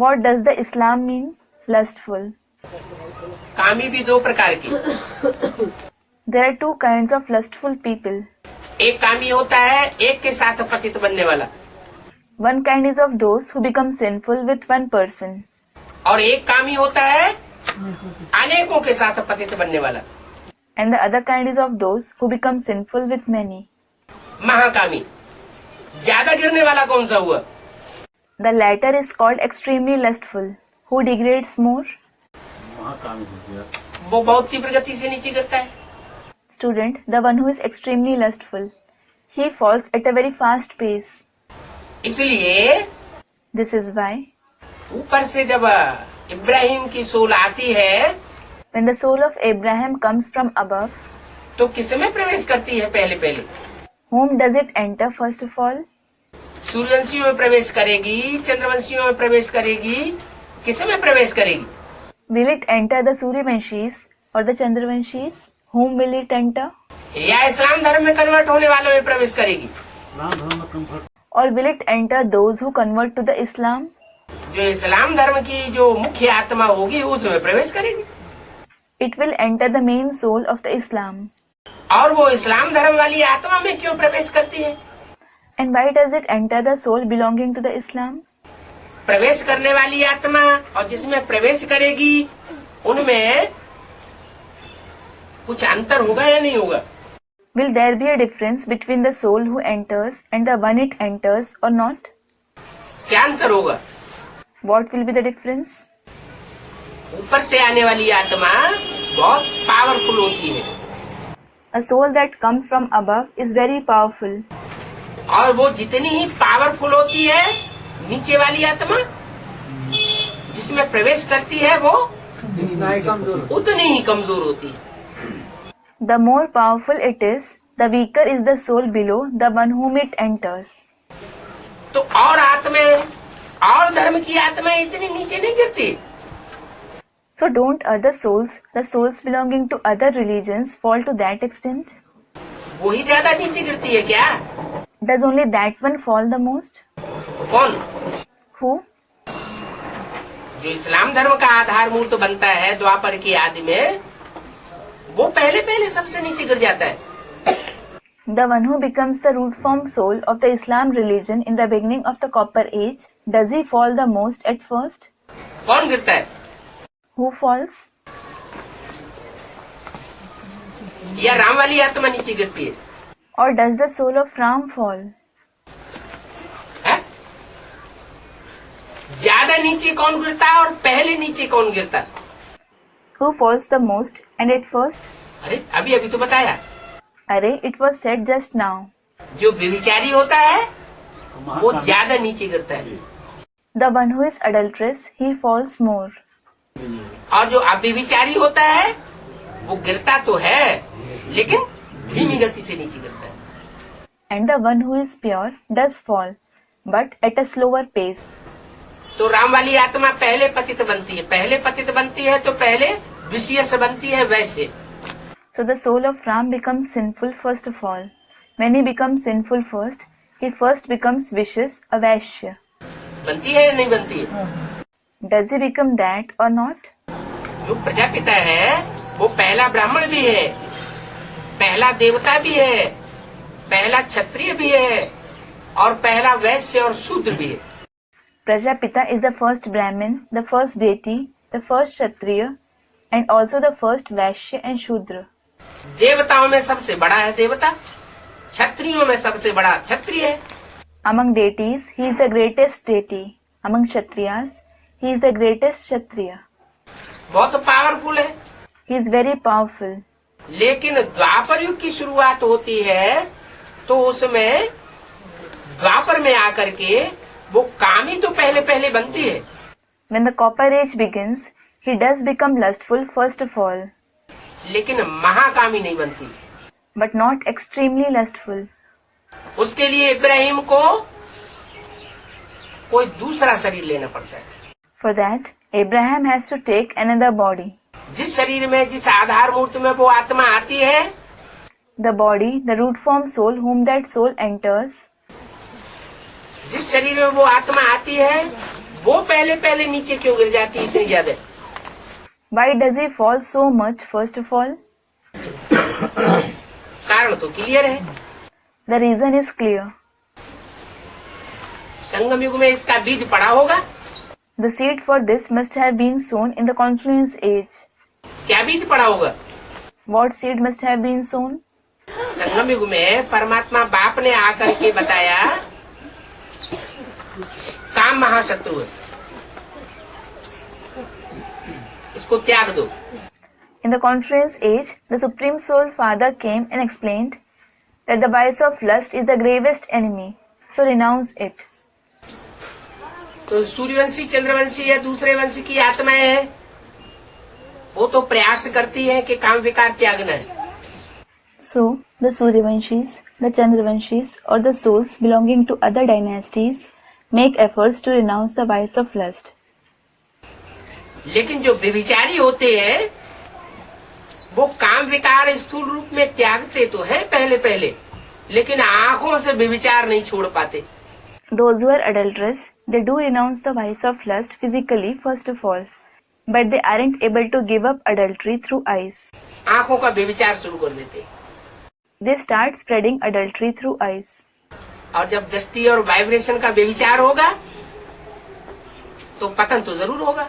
[SPEAKER 1] What does the Islam mean? Lustful.
[SPEAKER 2] कामी भी दो प्रकार की।
[SPEAKER 1] There are two kinds of lustful people.
[SPEAKER 2] एक कामी होता है एक के साथ पतित बनने वाला,
[SPEAKER 1] One kind is of those who become sinful with one person.
[SPEAKER 2] और एक कामी होता है अनेकों के साथ पतित बनने वाला,
[SPEAKER 1] And the other kind is of those who become sinful with many.
[SPEAKER 2] महाकामी। ज्यादा गिरने वाला कौन सा हुआ?
[SPEAKER 1] The latter is called extremely lustful. Who degrades more?
[SPEAKER 2] वो बहुत तीव्र गति से नीचे गिरता है।
[SPEAKER 1] Student, the one who is extremely lustful. He falls at a very fast pace.
[SPEAKER 2] इसलिए
[SPEAKER 1] This is why,
[SPEAKER 2] ऊपर से जब इब्राहिम की सोल आती है
[SPEAKER 1] when the soul of Abraham comes from above,
[SPEAKER 2] तो किसमें प्रवेश करती है? पहले पहले
[SPEAKER 1] whom does it enter first of all?
[SPEAKER 2] सूर्यवंशियों में प्रवेश करेगी, चंद्रवंशियों में प्रवेश करेगी, किसमें प्रवेश करेगी?
[SPEAKER 1] Will it enter the Suryavanshis or the Chandravanshis? Whom will it enter?
[SPEAKER 2] या इस्लाम धर्म में कन्वर्ट होने वालों में प्रवेश करेगी?
[SPEAKER 1] Or will it enter those who convert to the Islam?
[SPEAKER 2] जो इस्लाम धर्म की जो मुख्य आत्मा होगी उसमें प्रवेश करेगी।
[SPEAKER 1] It will enter the main soul of the Islam.
[SPEAKER 2] और वो इस्लाम धर्म वाली आत्मा में क्यों प्रवेश करती है?
[SPEAKER 1] And why does it enter the soul belonging to the Islam?
[SPEAKER 2] प्रवेश करने वाली आत्मा और जिसमें प्रवेश करेगी उनमें कुछ अंतर होगा या नहीं होगा?
[SPEAKER 1] Will there be a difference between the soul who enters and the one it enters or not?
[SPEAKER 2] क्या अंतर होगा?
[SPEAKER 1] What will be the difference?
[SPEAKER 2] ऊपर से आने वाली आत्मा बहुत पावरफुल होती है
[SPEAKER 1] A soul that comes from above is very powerful.
[SPEAKER 2] और वो जितनी ही पावरफुल होती है, नीचे वाली आत्मा जिसमें प्रवेश करती है वो उतनी ही कमजोर होती है।
[SPEAKER 1] The more powerful it is, the weaker is the soul below the one whom it enters.
[SPEAKER 2] तो और आत्माएं और धर्म की आत्माएं इतनी नीचे नहीं गिरती।
[SPEAKER 1] So don't other souls, the souls belonging to other religions, fall to that extent?
[SPEAKER 2] वही ज्यादा नीचे गिरती है क्या?
[SPEAKER 1] Does only that one fall the most?
[SPEAKER 2] कौन?
[SPEAKER 1] Who?
[SPEAKER 2] जो इस्लाम धर्म का आधार मूर्त बनता है द्वापर की आदि में, वो पहले पहले सबसे नीचे गिर जाता है।
[SPEAKER 1] The one who becomes the root form soul of the Islam religion in the beginning of the Copper Age, does he fall the most at first?
[SPEAKER 2] कौन गिरता है?
[SPEAKER 1] Who falls?
[SPEAKER 2] या राम वाली आत्मा नीचे गिरती है?
[SPEAKER 1] Or does the soul of Ram fall?
[SPEAKER 2] है? ज्यादा नीचे कौन गिरता है और पहले नीचे कौन गिरता है?
[SPEAKER 1] Who falls the most and at first?
[SPEAKER 2] अरे अभी अभी तो बताया,
[SPEAKER 1] Array, it was said just now.
[SPEAKER 2] जो व्यभिचारी होता है वो ज्यादा नीचे गिरता है,
[SPEAKER 1] The one who is adulterous, he falls more.
[SPEAKER 2] और जो अव्यभिचारी होता है वो गिरता तो है लेकिन धीमी गति से नीचे गिरता है।
[SPEAKER 1] And the one who is pure does fall, but at a slower pace.
[SPEAKER 2] तो राम वाली आत्मा पहले पतित बनती है, पहले पतित बनती है तो पहले विषय से बनती है वैसे।
[SPEAKER 1] So the soul of Ram becomes sinful first of all. When he becomes sinful first, he first becomes vicious, a Vaishya.
[SPEAKER 2] बनती है या नहीं बनती है?
[SPEAKER 1] Does he become that or not?
[SPEAKER 2] जो प्रजापिता है वो पहला ब्राह्मण भी है, पहला देवता भी है, पहला क्षत्रिय भी है और पहला वैश्य और शूद्र भी है।
[SPEAKER 1] Prajapita is the first Brahmin, the first deity, the first Kshatriya, and also the first Vaishya and Shudra.
[SPEAKER 2] देवताओं में सबसे बड़ा है देवता, क्षत्रियों में सबसे बड़ा क्षत्रिय है।
[SPEAKER 1] Among deities, he is the greatest deity. Among Kshatriyas, he is the greatest Kshatriya.
[SPEAKER 2] बहुत पावरफुल है।
[SPEAKER 1] He is very powerful.
[SPEAKER 2] लेकिन द्वापर युग की शुरुआत होती है तो उसमें द्वापर में आकर के वो कामी तो पहले पहले बनती है।
[SPEAKER 1] When the Copper Age begins, he does become lustful first of all,
[SPEAKER 2] लेकिन महाकामी नहीं बनती।
[SPEAKER 1] but not extremely lustful.
[SPEAKER 2] उसके लिए इब्राहिम को कोई दूसरा शरीर लेना पड़ता है।
[SPEAKER 1] For that, Abraham has to take another body.
[SPEAKER 2] जिस शरीर में जिस आधार मूर्ति में वो आत्मा आती है,
[SPEAKER 1] The body, the root form soul whom that soul enters,
[SPEAKER 2] जिस शरीर में वो आत्मा आती है वो पहले पहले नीचे क्यों गिर जाती है इतनी ज्यादा?
[SPEAKER 1] why does he fall so much first of all?
[SPEAKER 2] कारण तो क्लियर है।
[SPEAKER 1] The reason is clear.
[SPEAKER 2] संगम युग में इसका बीज पड़ा होगा।
[SPEAKER 1] The seed for this must have been sown in the Confluence Age.
[SPEAKER 2] क्या बीज पड़ा होगा?
[SPEAKER 1] What seed must have been sown?
[SPEAKER 2] संगम युग में परमात्मा बाप ने आकर के बताया काम महाशत्रु है, इसको त्याग दो।
[SPEAKER 1] In the Confluence Age, the Supreme Soul Father came and explained that the vice of lust is the gravest enemy, so renounce it.
[SPEAKER 2] तो सूर्यवंशी चंद्रवंशी या दूसरे वंश की आत्माएं हैं, वो तो प्रयास करती है कि काम विकार त्यागना है।
[SPEAKER 1] So, the Suryavanshis, the Chandravanshis, or the souls belonging to other dynasties make efforts to renounce the vice of lust.
[SPEAKER 2] लेकिन जो व्यभिचारी होते हैं वो काम विकार स्थूल रूप में त्यागते तो हैं पहले पहले, लेकिन आंखों से व्यभिचार नहीं छोड़ पाते।
[SPEAKER 1] Those who are adulterous, they do renounce the vice of lust physically first of all, but they aren't able to give up adultery through eyes.
[SPEAKER 2] आंखों का व्यभिचार शुरू कर देते,
[SPEAKER 1] They start spreading adultery through eyes.
[SPEAKER 2] और जब दृष्टि और वाइब्रेशन का व्यभिचार होगा तो पतन तो जरूर होगा।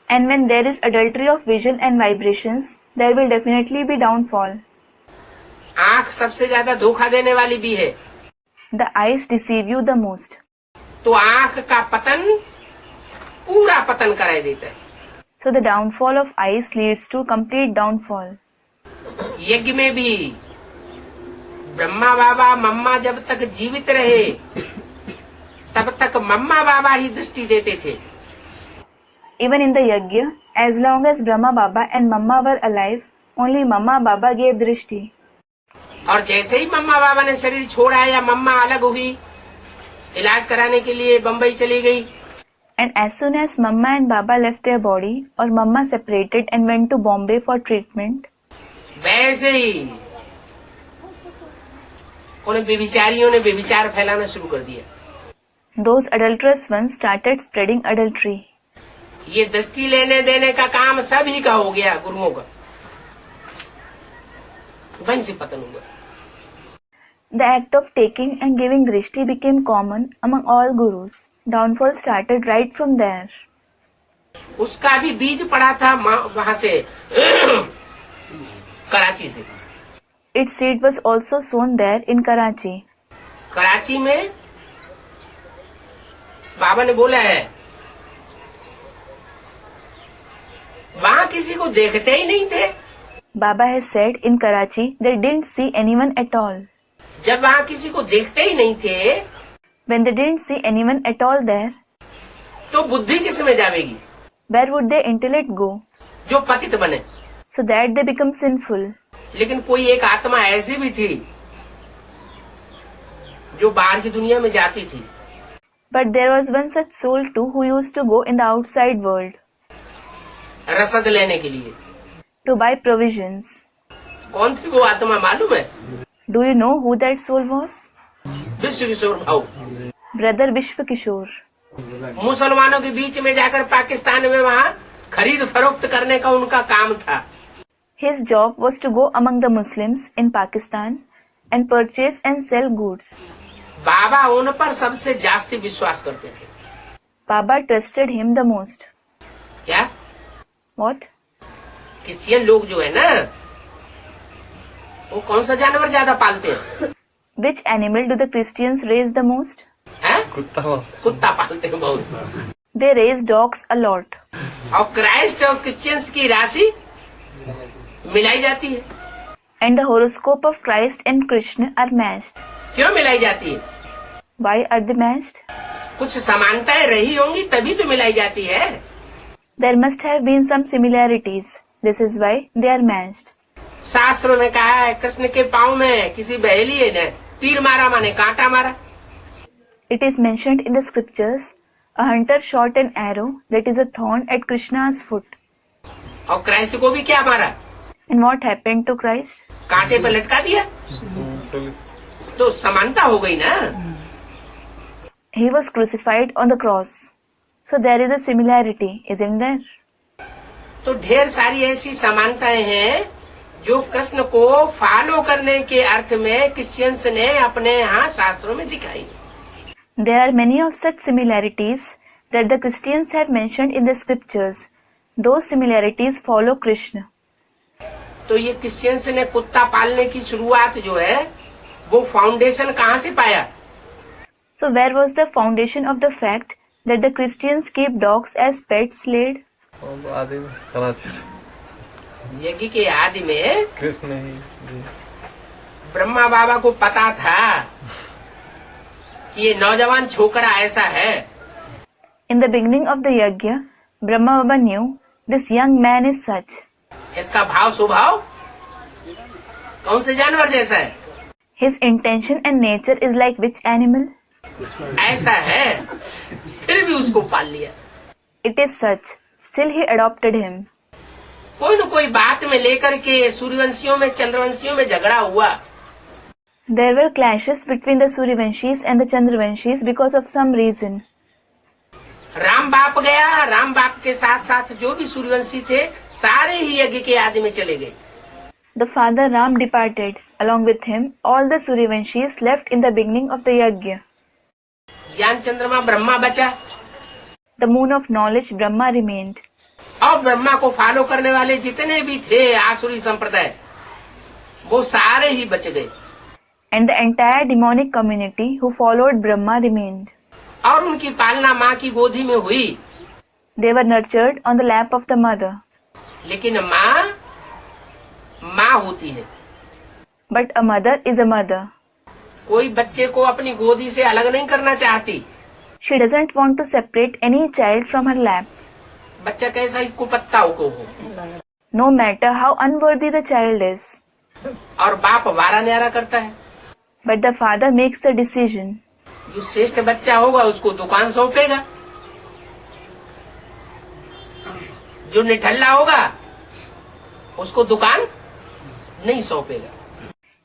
[SPEAKER 1] And when there is adultery of vision and vibrations, there will definitely be downfall.
[SPEAKER 2] आंख सबसे ज्यादा धोखा देने वाली भी है,
[SPEAKER 1] The eyes deceive you the most.
[SPEAKER 2] तो आंख का पतन पूरा पतन कराए देता है।
[SPEAKER 1] So the downfall of eyes leads to complete downfall.
[SPEAKER 2] यज्ञ में भी ब्रह्मा बाबा मम्मा जब तक जीवित रहे तब तक मम्मा बाबा ही दृष्टि देते थे।
[SPEAKER 1] Even in the yajna, as long as Brahma Baba and Mamma were alive, only Mamma Baba gave drishti.
[SPEAKER 2] और जैसे ही मम्मा बाबा ने शरीर छोड़ा या मम्मा अलग हुई, इलाज कराने के लिए बम्बई चली गई,
[SPEAKER 1] And as soon as Mamma and Baba left their body, or Mamma separated and went to Bombay for treatment,
[SPEAKER 2] वैसे ही उन्हें व्यभिचारियों ने व्यभिचार फैलाना शुरू कर दिया।
[SPEAKER 1] those adulterous ones started spreading adultery.
[SPEAKER 2] ये दृष्टि लेने देने का काम सभी का हो गया, गुरुओं का, वहीं से पतन हुआ।
[SPEAKER 1] The act of taking and giving drishti became common among all gurus. Downfall started right from there.
[SPEAKER 2] उसका भी बीज पड़ा था वहां से कराची से।
[SPEAKER 1] Its seed was also sown there in Karachi.
[SPEAKER 2] Karachi में बाबा ने बोला है वहां किसी को देखते ही नहीं थे।
[SPEAKER 1] Baba has said in Karachi they didn't see anyone at all.
[SPEAKER 2] जब वहां किसी को देखते ही नहीं थे
[SPEAKER 1] When they didn't see anyone at all there,
[SPEAKER 2] तो बुद्धि किस में जाएगी?
[SPEAKER 1] where would their intellect go?
[SPEAKER 2] जो पतित बने।
[SPEAKER 1] So that they become sinful.
[SPEAKER 2] लेकिन कोई एक आत्मा ऐसी भी थी जो बाहर की दुनिया में जाती थी।
[SPEAKER 1] But there was one such soul too who used to go in the outside world
[SPEAKER 2] रसद लेने के लिए।
[SPEAKER 1] to buy provisions.
[SPEAKER 2] कौन थी वो आत्मा मालूम है?
[SPEAKER 1] Do you know who that soul was?
[SPEAKER 2] विश्व किशोर भाऊ।
[SPEAKER 1] Brother Vishwa Kishore.
[SPEAKER 2] मुसलमानों के बीच में जाकर पाकिस्तान में वहाँ खरीद फरोख्त करने का उनका काम था।
[SPEAKER 1] His job was to go among the Muslims in Pakistan and purchase and sell goods.
[SPEAKER 2] बाबा उन पर सबसे जास्ती विश्वास करते थे।
[SPEAKER 1] Baba trusted him the most.
[SPEAKER 2] क्या?
[SPEAKER 1] What?
[SPEAKER 2] क्रिश्चियन लोग जो है ना वो कौन सा जानवर ज्यादा पालते हैं?
[SPEAKER 1] Which animal do the Christians raise the most?
[SPEAKER 2] हैं?
[SPEAKER 3] कुत्ता पालते
[SPEAKER 2] कुत्ता पालते हैं बहुत।
[SPEAKER 1] They raise dogs a lot.
[SPEAKER 2] और क्राइस्ट और क्रिश्चियंस की राशि मिलाई जाती है।
[SPEAKER 1] And the horoscope of Christ and Krishna are matched.
[SPEAKER 2] क्यों मिलाई जाती है?
[SPEAKER 1] Why are they matched?
[SPEAKER 2] कुछ समानताएं रही होंगी तभी तो मिलाई जाती है।
[SPEAKER 1] There must have been some similarities. This is why they are matched.
[SPEAKER 2] शास्त्रों में कहा है कृष्ण के पाँव में किसी बहेलिए ने तीर मारा माने कांटा मारा।
[SPEAKER 1] It is mentioned in the scriptures, a hunter shot an arrow that is a thorn at Krishna's foot.
[SPEAKER 2] और क्राइस्ट को भी क्या मारा?
[SPEAKER 1] And what happened to Christ?
[SPEAKER 2] कांटे पर लटका दिया। तो समानता हो गई ना।
[SPEAKER 1] He was crucified on the cross. So there is a similarity, isn't there?
[SPEAKER 2] तो ढेर सारी ऐसी समानताएं हैं जो कृष्ण को फॉलो करने के अर्थ में क्रिश्चियंस ने अपने यहाँ शास्त्रों में दिखाई।
[SPEAKER 1] There are many of such similarities that the Christians have mentioned in the scriptures. Those similarities follow Krishna.
[SPEAKER 2] तो ये क्रिश्चियंस ने कुत्ता पालने की शुरुआत जो है वो फाउंडेशन कहाँ से पाया?
[SPEAKER 1] So where was the foundation of the fact that the Christians keep dogs as pets laid?
[SPEAKER 3] आदि में कराची से
[SPEAKER 2] यज्ञ के आदि में
[SPEAKER 3] कृष्ण ही
[SPEAKER 2] ब्रह्मा बाबा को पता था कि ये नौजवान छोकरा ऐसा है।
[SPEAKER 1] In the beginning of the yajna, Brahma Baba knew this young man is such.
[SPEAKER 2] इसका भाव स्वभाव कौन से जानवर जैसा है?
[SPEAKER 1] His intention and nature is like which animal?
[SPEAKER 2] ऐसा है फिर भी उसको पाल लिया।
[SPEAKER 1] It is such. Still he adopted him.
[SPEAKER 2] कोई न कोई बात में लेकर के सूर्यवंशियों में चंद्रवंशियों में झगड़ा हुआ।
[SPEAKER 1] There were clashes between the Suryavanshis and the Chandravanshis because of some reason.
[SPEAKER 2] Ram बाप गया, राम बाप के साथ साथ जो भी सूर्यवंशी थे सारे ही यज्ञ के आदि में चले गए।
[SPEAKER 1] The father Ram departed. Along with him, all the Suryavanshis left in the beginning of the yajna.
[SPEAKER 2] ज्ञान चंद्रमा ब्रह्मा बचा
[SPEAKER 1] The moon of knowledge Brahma remained.
[SPEAKER 2] और ब्रह्मा को फॉलो करने वाले जितने भी थे आसुरी संप्रदाय वो सारे ही बच गए।
[SPEAKER 1] And the entire demonic community who followed Brahma remained.
[SPEAKER 2] और उनकी पालना माँ की गोदी में हुई।
[SPEAKER 1] They were nurtured on the lap of the mother.
[SPEAKER 2] लेकिन माँ माँ होती है।
[SPEAKER 1] But a mother is a mother.
[SPEAKER 2] कोई बच्चे को अपनी गोदी से अलग नहीं करना चाहती।
[SPEAKER 1] She doesn't want to separate any child from her lap.
[SPEAKER 2] बच्चा कैसा ही कुपत्ता हो
[SPEAKER 1] No matter how unworthy the child is.
[SPEAKER 2] और बाप वारा न्यारा करता है।
[SPEAKER 1] But the father makes the decision.
[SPEAKER 2] जो श्रेष्ठ बच्चा होगा उसको दुकान सौंपेगा, जो निठल्ला होगा उसको दुकान नहीं सौंपेगा।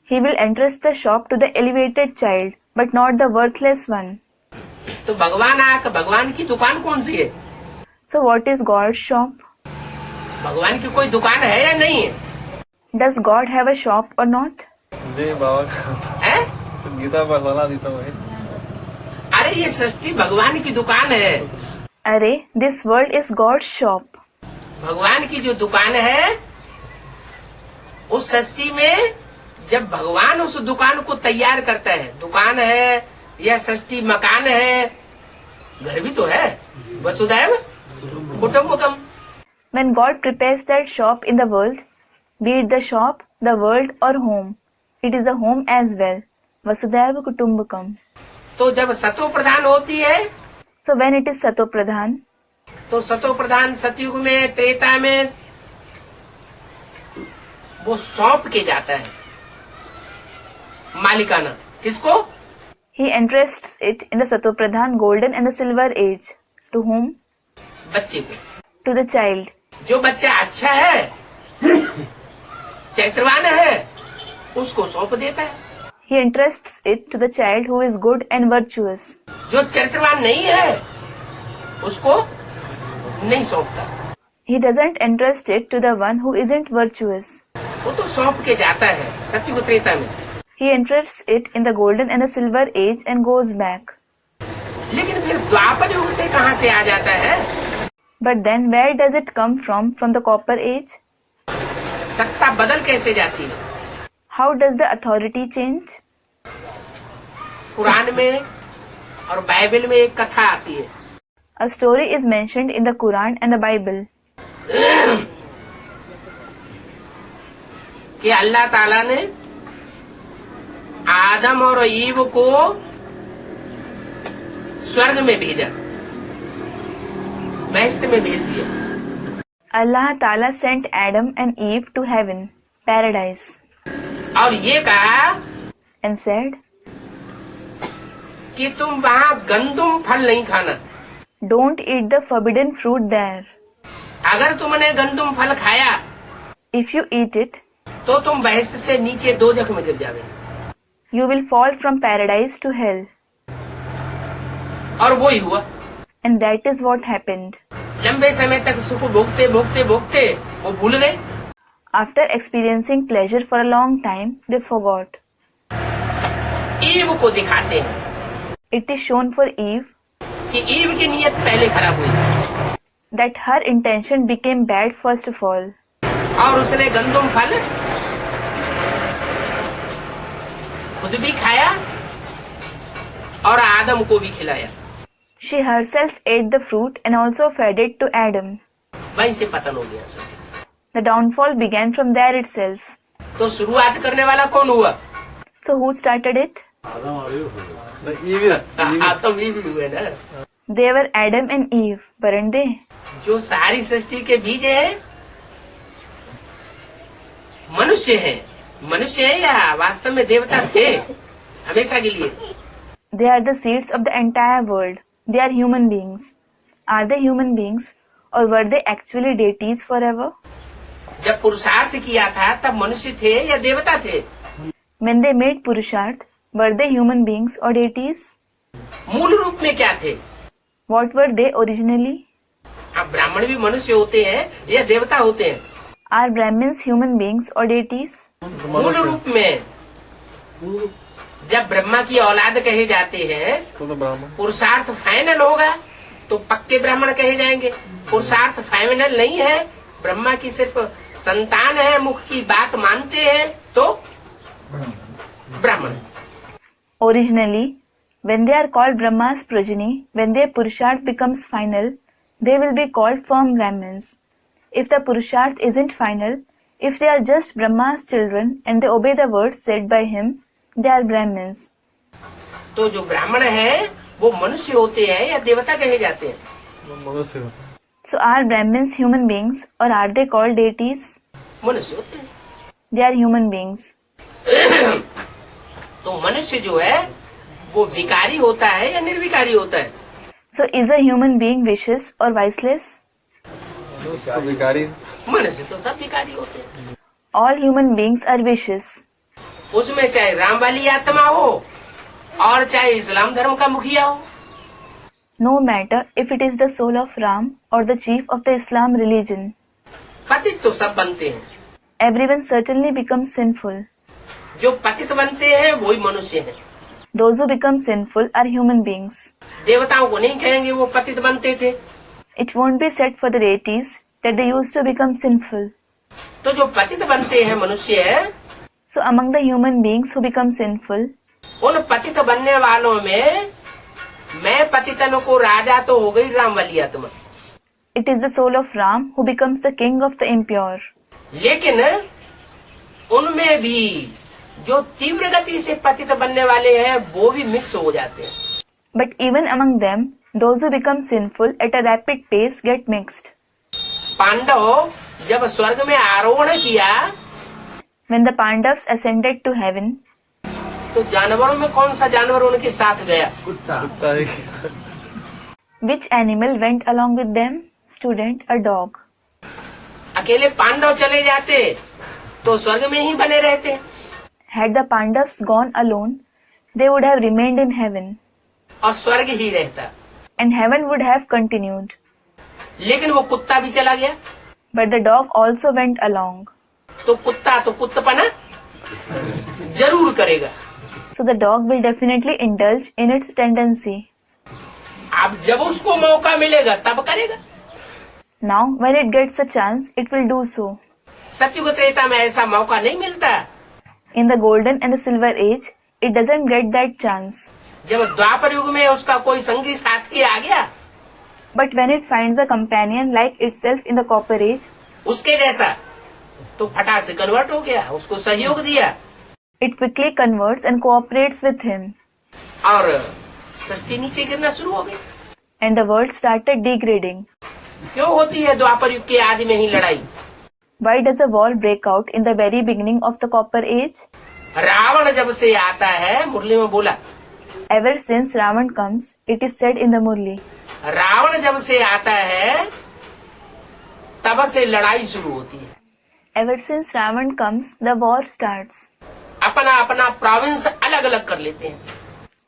[SPEAKER 1] He will entrust the shop to the elevated child, but not the worthless one.
[SPEAKER 2] तो भगवान आकर भगवान की दुकान कौन सी है?
[SPEAKER 1] So what is God's shop?
[SPEAKER 2] भगवान की कोई दुकान है या नहीं है?
[SPEAKER 1] Does God have a shop or not?
[SPEAKER 3] जी बाबा का
[SPEAKER 2] है?
[SPEAKER 3] गीता पाठशाला दी सब है।
[SPEAKER 2] अरे ये सृष्टि भगवान की दुकान है।
[SPEAKER 1] अरे, this world is God's shop.
[SPEAKER 2] भगवान की जो दुकान है उस सृष्टि में जब भगवान उस दुकान को तैयार करता है, दुकान है या सृष्टि मकान है, घर भी तो है, वसुदैव कुटुंबकम।
[SPEAKER 1] When God prepares that shop in the world, be it the shop, the world or home, it is a home as well. Vasudhaiva Kutumbakam.
[SPEAKER 2] तो जब सतो प्रधान होती है
[SPEAKER 1] So when it is Sato Pradhan,
[SPEAKER 2] तो सतो प्रधान सतयुग में, त्रेता में वो सौंप के जाता है मालिकाना। किसको?
[SPEAKER 1] he entrusts it in the Sato Pradhan golden and the silver age. To whom?
[SPEAKER 2] बच्चे को।
[SPEAKER 1] To the child.
[SPEAKER 2] जो बच्चा अच्छा है, चरित्रवान है, उसको सौंप देता है।
[SPEAKER 1] He entrusts it to the child who is good and virtuous.
[SPEAKER 2] जो चरित्रवान नहीं है उसको नहीं सौंपता।
[SPEAKER 1] He doesn't entrust it to the one who isn't virtuous.
[SPEAKER 2] वो तो सौंप के जाता है सतयुग त्रेता में।
[SPEAKER 1] He entrusts it in the golden and the silver age and goes back.
[SPEAKER 2] लेकिन फिर द्वापर युग से कहाँ से आ जाता है?
[SPEAKER 1] But then where does it come from the copper age?
[SPEAKER 2] सत्ता बदल कैसे जाती है?
[SPEAKER 1] How does the authority change?
[SPEAKER 2] Quran में और बाइबल में एक कथा आती है।
[SPEAKER 1] A story is mentioned in the Quran and the Bible.
[SPEAKER 2] कि अल्लाह ताला ने आदम और ईव को स्वर्ग में भेजा, बेहेश्त में भेज दिया।
[SPEAKER 1] Allah Ta'ala sent Adam and Eve to heaven, paradise,
[SPEAKER 2] और ये कहा
[SPEAKER 1] and said,
[SPEAKER 2] कि तुम वहाँ गंदुम फल नहीं खाना।
[SPEAKER 1] don't eat the forbidden fruit there.
[SPEAKER 2] अगर तुमने गंदुम फल खाया
[SPEAKER 1] If you eat it,
[SPEAKER 2] तो तुम बहस से नीचे दोजख में गिर जावे।
[SPEAKER 1] you will fall from paradise to hell.
[SPEAKER 2] और वो ही हुआ।
[SPEAKER 1] And that is what happened.
[SPEAKER 2] लंबे समय तक सुख भोगते भोगते भोगते वो भूल गए।
[SPEAKER 1] After experiencing pleasure for a long time, they forgot.
[SPEAKER 2] Eve को दिखाते हैं
[SPEAKER 1] It is shown for Eve
[SPEAKER 2] कि ईव की नीयत पहले खराब हुई
[SPEAKER 1] that her intention became bad first of all,
[SPEAKER 2] और उसने गंदुम फल खुद भी खाया और आदम को भी खिलाया।
[SPEAKER 1] she herself ate the fruit and also fed it to Adam.
[SPEAKER 2] वहीं से पतन हो गया सब।
[SPEAKER 1] The downfall began from there itself.
[SPEAKER 2] तो शुरुआत करने वाला कौन हुआ?
[SPEAKER 1] So who started it?
[SPEAKER 4] आदम और ईव हो गए।
[SPEAKER 3] नहीं, ईव
[SPEAKER 2] आदम ईव हुए ना।
[SPEAKER 1] They were Adam and Eve, weren't they?
[SPEAKER 2] जो सारी सृष्टि के बीज है मनुष्य है। मनुष्य है या वास्तव में देवता थे हमेशा के लिए?
[SPEAKER 1] They are the seeds of the entire world. They are human beings. Are they human beings or were they actually deities forever?
[SPEAKER 2] जब पुरुषार्थ किया था तब मनुष्य थे या देवता थे?
[SPEAKER 1] When they made Purusharth, were they human beings or deities?
[SPEAKER 2] मूल रूप में क्या थे?
[SPEAKER 1] What were they originally?
[SPEAKER 2] अब ब्राह्मण भी मनुष्य होते हैं या देवता होते हैं?
[SPEAKER 1] Are Brahmins human beings or deities?
[SPEAKER 2] मूल रूप में जब ब्रह्मा की औलाद कहे जाते हैं
[SPEAKER 3] तो ब्राह्मण
[SPEAKER 2] पुरुषार्थ फाइनल होगा तो पक्के ब्राह्मण कहे जाएंगे। पुरुषार्थ फाइनल नहीं है, ब्रह्मा की सिर्फ संतान है, मुख की बात मानते हैं तो ब्राह्मण।
[SPEAKER 1] Originally, when they are called Brahma's progeny, when their Purusharth becomes final, they will be called firm Brahmins. If the Purusharth isn't final, if they are just Brahma's children and they obey the words said by him, they are Brahmins.
[SPEAKER 2] तो जो ब्राह्मण है वो मनुष्य होते हैं या देवता कहे जाते हैं?
[SPEAKER 3] मनुष्य होता है।
[SPEAKER 1] So are Brahmins human beings or are they called deities?
[SPEAKER 2] मनुष्य होते हैं।
[SPEAKER 1] They are human beings.
[SPEAKER 2] तो मनुष्य जो है वो विकारी होता है या निर्विकारी होता है?
[SPEAKER 1] So is a human being vicious or viceless?
[SPEAKER 3] मनुष्य तो विकारी।
[SPEAKER 2] मनुष्य तो सब विकारी होते हैं।
[SPEAKER 1] All human beings are vicious.
[SPEAKER 2] उसमें चाहे राम वाली आत्मा हो और चाहे इस्लाम धर्म का मुखिया हो।
[SPEAKER 1] No matter if it is the soul of Ram or the chief of the Islam religion.
[SPEAKER 2] पतित तो सब बनते हैं।
[SPEAKER 1] Everyone certainly becomes sinful.
[SPEAKER 2] जो पतित बनते हैं वही मनुष्य हैं।
[SPEAKER 1] Those who become sinful are human beings.
[SPEAKER 2] देवताओं को नहीं कहेंगे वो पतित बनते थे।
[SPEAKER 1] It won't be said for the deities that they used to become sinful.
[SPEAKER 2] तो जो पतित बनते हैं मनुष्य,
[SPEAKER 1] So among the human beings who become sinful,
[SPEAKER 2] उन पतित बनने वालों में मैं पतितन को राजा तो हो गई राम वाली आत्मा,
[SPEAKER 1] it is the soul of Ram who becomes the king of the impure.
[SPEAKER 2] लेकिन उनमें भी जो तीव्र गति से पतित बनने वाले हैं वो भी मिक्स हो जाते हैं।
[SPEAKER 1] But even among them, those who become sinful at a rapid pace get mixed.
[SPEAKER 2] Pandav जब स्वर्ग में आरोहण किया
[SPEAKER 1] When the Pandavas ascended to heaven,
[SPEAKER 2] तो जानवरों में कौन सा जानवर उनके साथ गया?
[SPEAKER 3] कुत्ता है।
[SPEAKER 1] which animal went along with them? Student, a dog.
[SPEAKER 2] अकेले पांडव चले जाते तो स्वर्ग में ही बने रहते,
[SPEAKER 1] Had the Pandavas gone alone, they would have remained in heaven,
[SPEAKER 2] और स्वर्ग ही रहता।
[SPEAKER 1] and heaven would have continued.
[SPEAKER 2] लेकिन वो कुत्ता भी चला गया,
[SPEAKER 1] But the dog also went along.
[SPEAKER 2] तो कुत्ता तो कुत्तपना जरूर करेगा।
[SPEAKER 1] So the dog will definitely indulge in its tendency.
[SPEAKER 2] अब जब उसको मौका मिलेगा तब करेगा।
[SPEAKER 1] Now, when it gets a chance, it will do so.
[SPEAKER 2] सतयुग त्रेता में ऐसा मौका नहीं मिलता।
[SPEAKER 1] In the golden and the silver age, it doesn't get that chance.
[SPEAKER 2] जब द्वापर युग में उसका कोई संगी साथी आ गया,
[SPEAKER 1] But when it finds a companion like itself in the copper age,
[SPEAKER 2] उसके जैसा, तो फटाक से कन्वर्ट हो गया, उसको सहयोग दिया
[SPEAKER 1] it quickly converts and cooperates with him,
[SPEAKER 2] और सृष्टि नीचे गिरना शुरू हो गई।
[SPEAKER 1] and the world started degrading.
[SPEAKER 2] क्यों होती है द्वापर युग के आदि में ही लड़ाई?
[SPEAKER 1] Why does a war break out in the very beginning of the copper age?
[SPEAKER 2] Ravan जब से आता है, मुरली में बोला,
[SPEAKER 1] Ever since Ravan comes, it is said in the Murli,
[SPEAKER 2] Ravan जब से आता है तब से लड़ाई शुरू होती है।
[SPEAKER 1] ever since Ravan comes, the war starts.
[SPEAKER 2] अपना अपना प्रोविंस अलग अलग कर लेते हैं।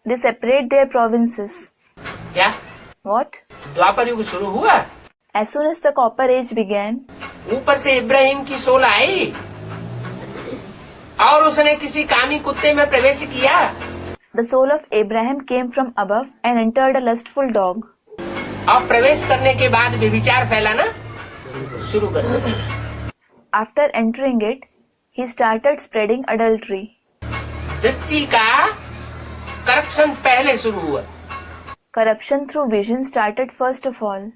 [SPEAKER 1] They separate their provinces.
[SPEAKER 2] क्या
[SPEAKER 1] What?
[SPEAKER 2] द्वापर युग शुरू हुआ,
[SPEAKER 1] As soon as the copper age began,
[SPEAKER 2] ऊपर से इब्राहिम की सोल आई और उसने किसी कामी कुत्ते में प्रवेश किया,
[SPEAKER 1] the soul of Abraham came from above and entered a lustful dog.
[SPEAKER 2] और प्रवेश करने के बाद व्यभिचार फैलाना शुरू कर दिया।
[SPEAKER 1] After entering it, he started spreading adultery.
[SPEAKER 2] दृष्टि का करप्शन पहले शुरू हुआ।
[SPEAKER 1] Corruption through vision started first of all.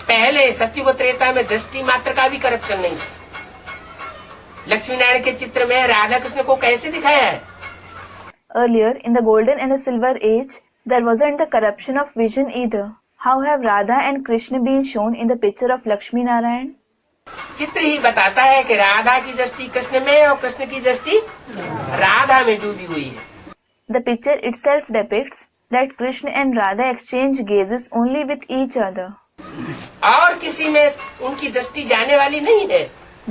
[SPEAKER 2] पहले सतयुग त्रेता में दृष्टि मात्र का भी करप्शन नहीं था। लक्ष्मी नारायण के चित्र में राधा कृष्ण को कैसे दिखाया है?
[SPEAKER 1] Earlier, in the golden and the silver age, there wasn't the corruption of vision either. How have Radha and Krishna been shown in the picture of Lakshmi Narayan?
[SPEAKER 2] चित्र ही बताता है कि राधा की दृष्टि कृष्ण में और कृष्ण की दृष्टि राधा में डूबी हुई है।
[SPEAKER 1] The picture itself depicts that Krishna and Radha exchange gazes only with each other.
[SPEAKER 2] और किसी में उनकी दृष्टि जाने वाली नहीं है।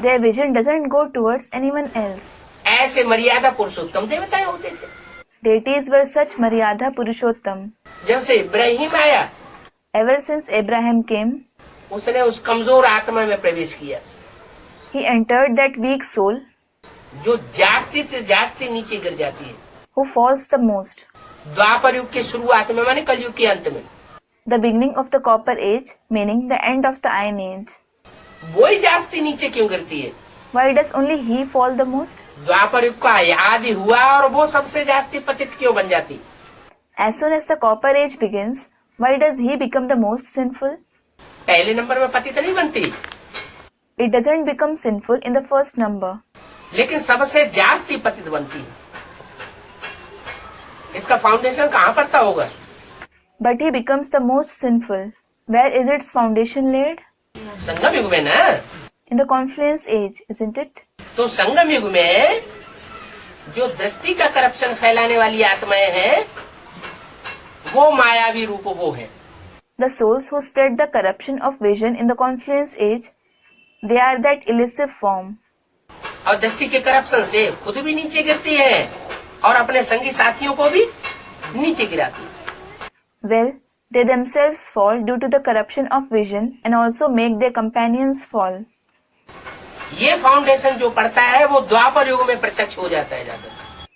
[SPEAKER 1] Their vision doesn't go towards anyone else.
[SPEAKER 2] ऐसे मर्यादा पुरुषोत्तम देवताएं होते थे।
[SPEAKER 1] Deities were such Maryada Purushottam.
[SPEAKER 2] जब से इब्राहिम आया,
[SPEAKER 1] Ever since Abraham came,
[SPEAKER 2] उसने उस कमजोर आत्मा में प्रवेश किया
[SPEAKER 1] he entered that weak soul
[SPEAKER 2] जो जास्ती से जास्ती नीचे गिर जाती है।
[SPEAKER 1] who falls the most.
[SPEAKER 2] द्वापर युग के शुरुआत में, माने कलयुग के अंत में,
[SPEAKER 1] The beginning of the copper age, meaning the end of the iron age.
[SPEAKER 2] वो ही जास्ती नीचे क्यों गिरती है?
[SPEAKER 1] Why does only he fall the most?
[SPEAKER 2] द्वापर युग का याद ही हुआ और वो सबसे जास्ती पतित क्यों बन जाती?
[SPEAKER 1] As soon as the copper age begins, why does he become the most sinful?
[SPEAKER 2] पहले नंबर में पतित नहीं बनती,
[SPEAKER 1] It doesn't become sinful in the first number,
[SPEAKER 2] लेकिन सबसे जास्ती पतित बनती है। इसका फाउंडेशन कहाँ पड़ता होगा?
[SPEAKER 1] but he becomes the most sinful. Where is its foundation laid?
[SPEAKER 2] संगम युग में ना।
[SPEAKER 1] In the confluence age, isn't it?
[SPEAKER 2] तो संगम युग में जो दृष्टि का करप्शन फैलाने वाली आत्माएं हैं, वो मायावी रूप वो है।
[SPEAKER 1] The souls who spread the corruption of vision in the confluence age, they are that elusive form.
[SPEAKER 2] और दृष्टि के करप्शन से खुद भी नीचे गिरती है और अपने संगी साथियों को भी नीचे गिराती है।
[SPEAKER 1] Well, they themselves fall due to the corruption of vision and also make their companions fall.
[SPEAKER 2] ये फाउंडेशन जो पड़ता है वो द्वापर युग में प्रत्यक्ष हो जाता है ज्यादा।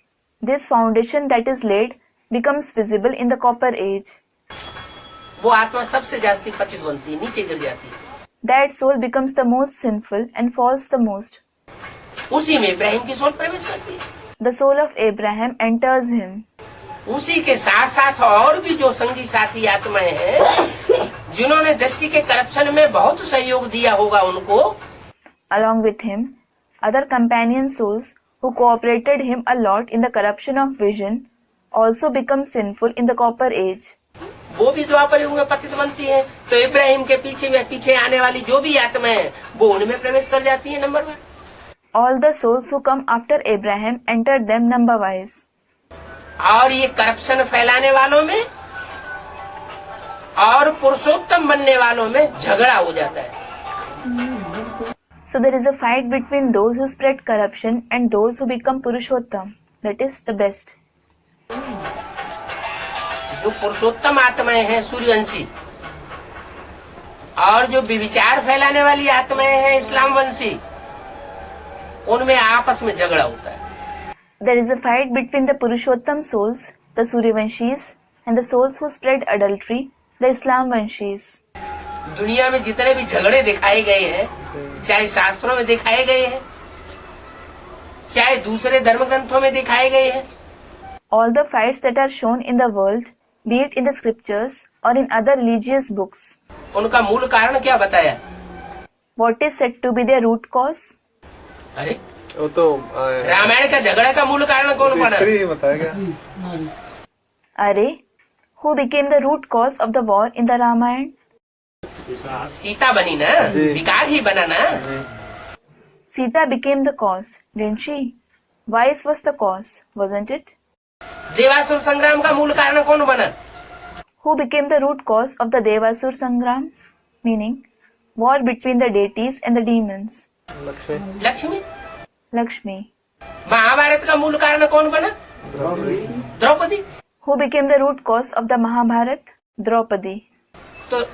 [SPEAKER 1] This foundation that is laid becomes visible in the copper age.
[SPEAKER 2] वो आत्मा सबसे जास्ती पतित बनती है, नीचे गिर जाती है।
[SPEAKER 1] That soul becomes the most sinful and falls the most.
[SPEAKER 2] उसी में इब्राहिम की सोल प्रवेश करती है।
[SPEAKER 1] The soul of Abraham enters him.
[SPEAKER 2] उसी के साथ साथ और भी जो संगी साथी आत्माएं हैं, जिन्होंने दृष्टि के करप्शन में बहुत सहयोग दिया होगा उनको,
[SPEAKER 1] Along with him, other companion souls who cooperated him a lot in the corruption of vision also become sinful in the copper age.
[SPEAKER 2] वो भी द्वापर युग में पतित बनती है। तो इब्राहिम के पीछे आने वाली जो भी आत्माएं हैं, वो उनमें प्रवेश कर जाती है। Number 1,
[SPEAKER 1] All the souls who come after Abraham enter them number wise.
[SPEAKER 2] और ये करप्शन फैलाने वालों में और पुरुषोत्तम बनने वालों में झगड़ा हो जाता है।
[SPEAKER 1] So there is a fight between those who spread corruption and those who become Purushottam, that is the best.
[SPEAKER 2] जो पुरुषोत्तम आत्माएं हैं सूर्यवंशी, और जो विचार फैलाने वाली आत्माएं हैं इस्लाम वंशी, उनमें आपस में झगड़ा होता है।
[SPEAKER 1] There is a fight between the Purushottam souls, the Suryavanshis, and the souls who spread adultery, the Islamvanshis.
[SPEAKER 2] दुनिया में जितने भी झगड़े दिखाए गए हैं, चाहे शास्त्रों में दिखाए गए हैं, चाहे दूसरे धर्म ग्रंथों में दिखाए गए हैं,
[SPEAKER 1] All the fights that are shown in the world, be it in the scriptures or in other religious books,
[SPEAKER 2] उनका मूल कारण क्या बताया?
[SPEAKER 1] what is said to be their root cause?
[SPEAKER 2] अरे
[SPEAKER 3] वो तो
[SPEAKER 2] रामायण का झगड़ा का मूल कारण कौन बना?
[SPEAKER 3] स्त्री ही बताया गया।
[SPEAKER 1] Are, who became the root cause of the war in the Ramayana?
[SPEAKER 2] Sita बनी ना,
[SPEAKER 3] जी।
[SPEAKER 2] विकार ही बना ना।
[SPEAKER 1] Sita became the cause, didn't she? Vice was the cause, wasn't it?
[SPEAKER 2] देवासुर संग्राम का मूल कारण कौन बना?
[SPEAKER 1] Who became the root cause of the Devasur Sangram? Meaning, war between the deities and the demons.
[SPEAKER 3] Lakshmi
[SPEAKER 2] Lakshmi.
[SPEAKER 1] Lakshmi.
[SPEAKER 2] Mahabharat का मूल कारण कौन बना? Draupadi.
[SPEAKER 1] Who became the root cause of the Mahabharat? Draupadi.
[SPEAKER 2] तो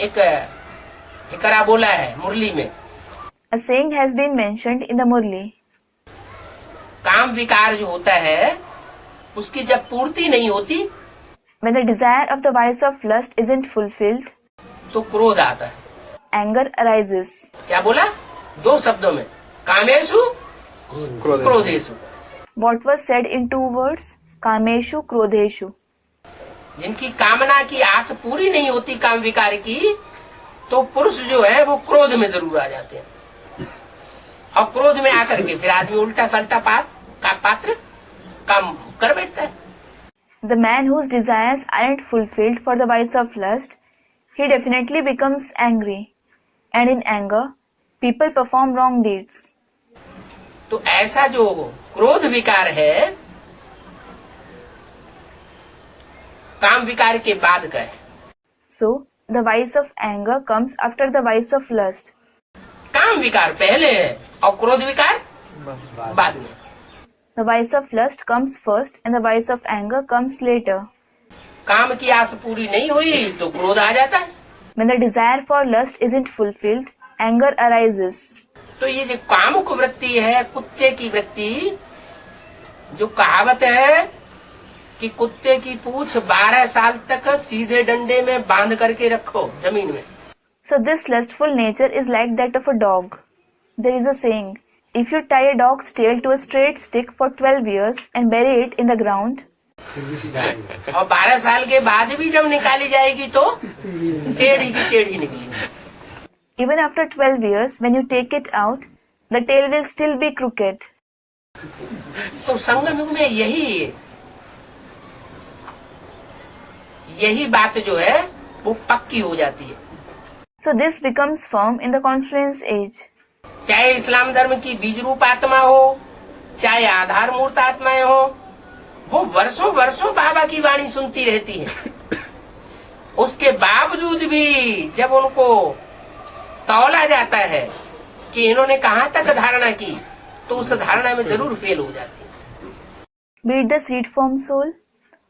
[SPEAKER 2] एक बोला है मुरली में,
[SPEAKER 1] A saying has been mentioned in the Murli.
[SPEAKER 2] काम विकार जो होता है उसकी जब पूर्ति नहीं होती
[SPEAKER 1] When the desire of the vice of lust isn't fulfilled,
[SPEAKER 2] तो क्रोध आता है।
[SPEAKER 1] anger arises.
[SPEAKER 2] क्या बोला? 2 शब्दों में, कामेशु क्रोधेशु।
[SPEAKER 1] What was said in 2 words? Kameshu Krodheshu.
[SPEAKER 2] जिनकी कामना की आस पूरी नहीं होती काम विकार की, तो पुरुष जो है वो क्रोध में जरूर आ जाते हैं, और क्रोध में आकर के फिर आदमी उल्टा सल्टा पात्र काम कर बैठता है।
[SPEAKER 1] The man whose desires aren't fulfilled for the vice of lust, he definitely becomes angry. And in anger, people perform wrong deeds.
[SPEAKER 2] तो ऐसा जो क्रोध विकार है, काम विकार के बाद का है।
[SPEAKER 1] So, the vice of anger comes after the vice of lust.
[SPEAKER 2] काम विकार पहले है और क्रोध विकार बाद में।
[SPEAKER 1] The vice of lust comes first and the vice of anger comes later.
[SPEAKER 2] काम की आस पूरी नहीं हुई तो क्रोध आ जाता है।
[SPEAKER 1] When the desire for lust isn't fulfilled, anger arises.
[SPEAKER 2] तो ये जो कामुक वृत्ति है, कुत्ते की वृत्ति, जो कहावत है कि कुत्ते की पूंछ 12 साल तक सीधे डंडे में बांध करके रखो जमीन में।
[SPEAKER 1] So this lustful nature is like that of a dog. There is a saying, if you tie a dog's tail to a straight stick for 12 years and bury it in the ground,
[SPEAKER 2] और 12 साल के बाद भी जब निकाली जाएगी तो टेढ़ी की टेढ़ी निकलेगी।
[SPEAKER 1] even after 12 years, when you take it out, the tail will still be crooked.
[SPEAKER 2] तो संगम युग में यही बात जो है वो पक्की हो जाती है।
[SPEAKER 1] So this becomes firm in the confluence age.
[SPEAKER 2] चाहे इस्लाम धर्म की बीज रूप आत्मा हो, चाहे आधार मूर्त आत्माएं हो, वो वर्षों वर्षों बाबा की वाणी सुनती रहती है। उसके बावजूद भी जब उनको तौला जाता है कि इन्होंने कहाँ तक धारणा की, तो उस धारणा में जरूर फेल हो जाती है।
[SPEAKER 1] Be it the seed form soul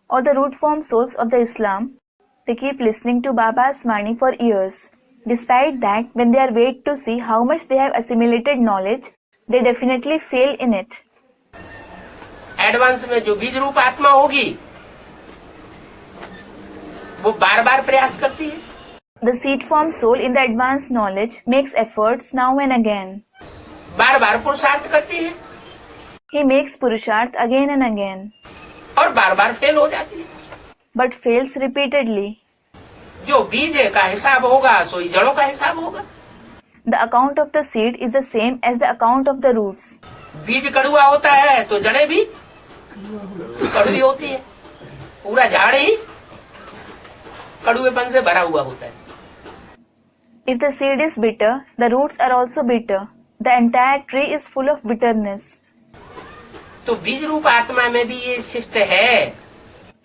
[SPEAKER 1] or the root form souls of the Islam, they keep listening to Baba's Vani for years. Despite that, when they are weighed to see how much they have assimilated knowledge, they definitely fail in it.
[SPEAKER 2] Advance में जो बीज रूप आत्मा होगी वो बार बार प्रयास करती है।
[SPEAKER 1] The seed form soul in the advanced knowledge makes efforts now and again.
[SPEAKER 2] बार बार पुरुषार्थ करती है
[SPEAKER 1] He makes purusharth again and again,
[SPEAKER 2] और बार बार फेल हो जाती है।
[SPEAKER 1] but fails repeatedly.
[SPEAKER 2] जो बीज का हिसाब होगा सोई जड़ों का हिसाब होगा।
[SPEAKER 1] The account of the seed is the same as the account of the roots.
[SPEAKER 2] बीज कड़ुआ होता है तो जड़ें भी कड़वी होती है। पूरा झाड़ ही कड़ुएपन से भरा हुआ होता है।
[SPEAKER 1] If the seed is bitter, the roots are also bitter. The entire tree is full of bitterness.
[SPEAKER 2] तो बीज रूप आत्मा में भी ये शिफ्ट है।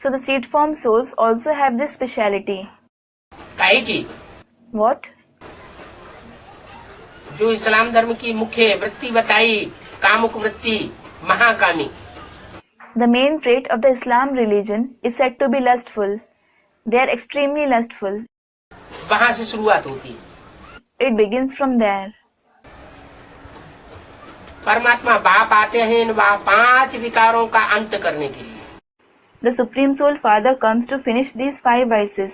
[SPEAKER 1] So the seed form souls also have this speciality.
[SPEAKER 2] काहे की
[SPEAKER 1] What?
[SPEAKER 2] जो इस्लाम धर्म की मुख्य वृत्ति बताई कामुक वृत्ति महाकामी,
[SPEAKER 1] The main trait of the Islam religion is said to be lustful. They are extremely lustful.
[SPEAKER 2] वहाँ से शुरुआत होती है।
[SPEAKER 1] It begins from there.
[SPEAKER 2] परमात्मा बाप आते हैं इन 5 विकारों का अंत करने के लिए।
[SPEAKER 1] The Supreme Soul Father comes to finish these 5 vices.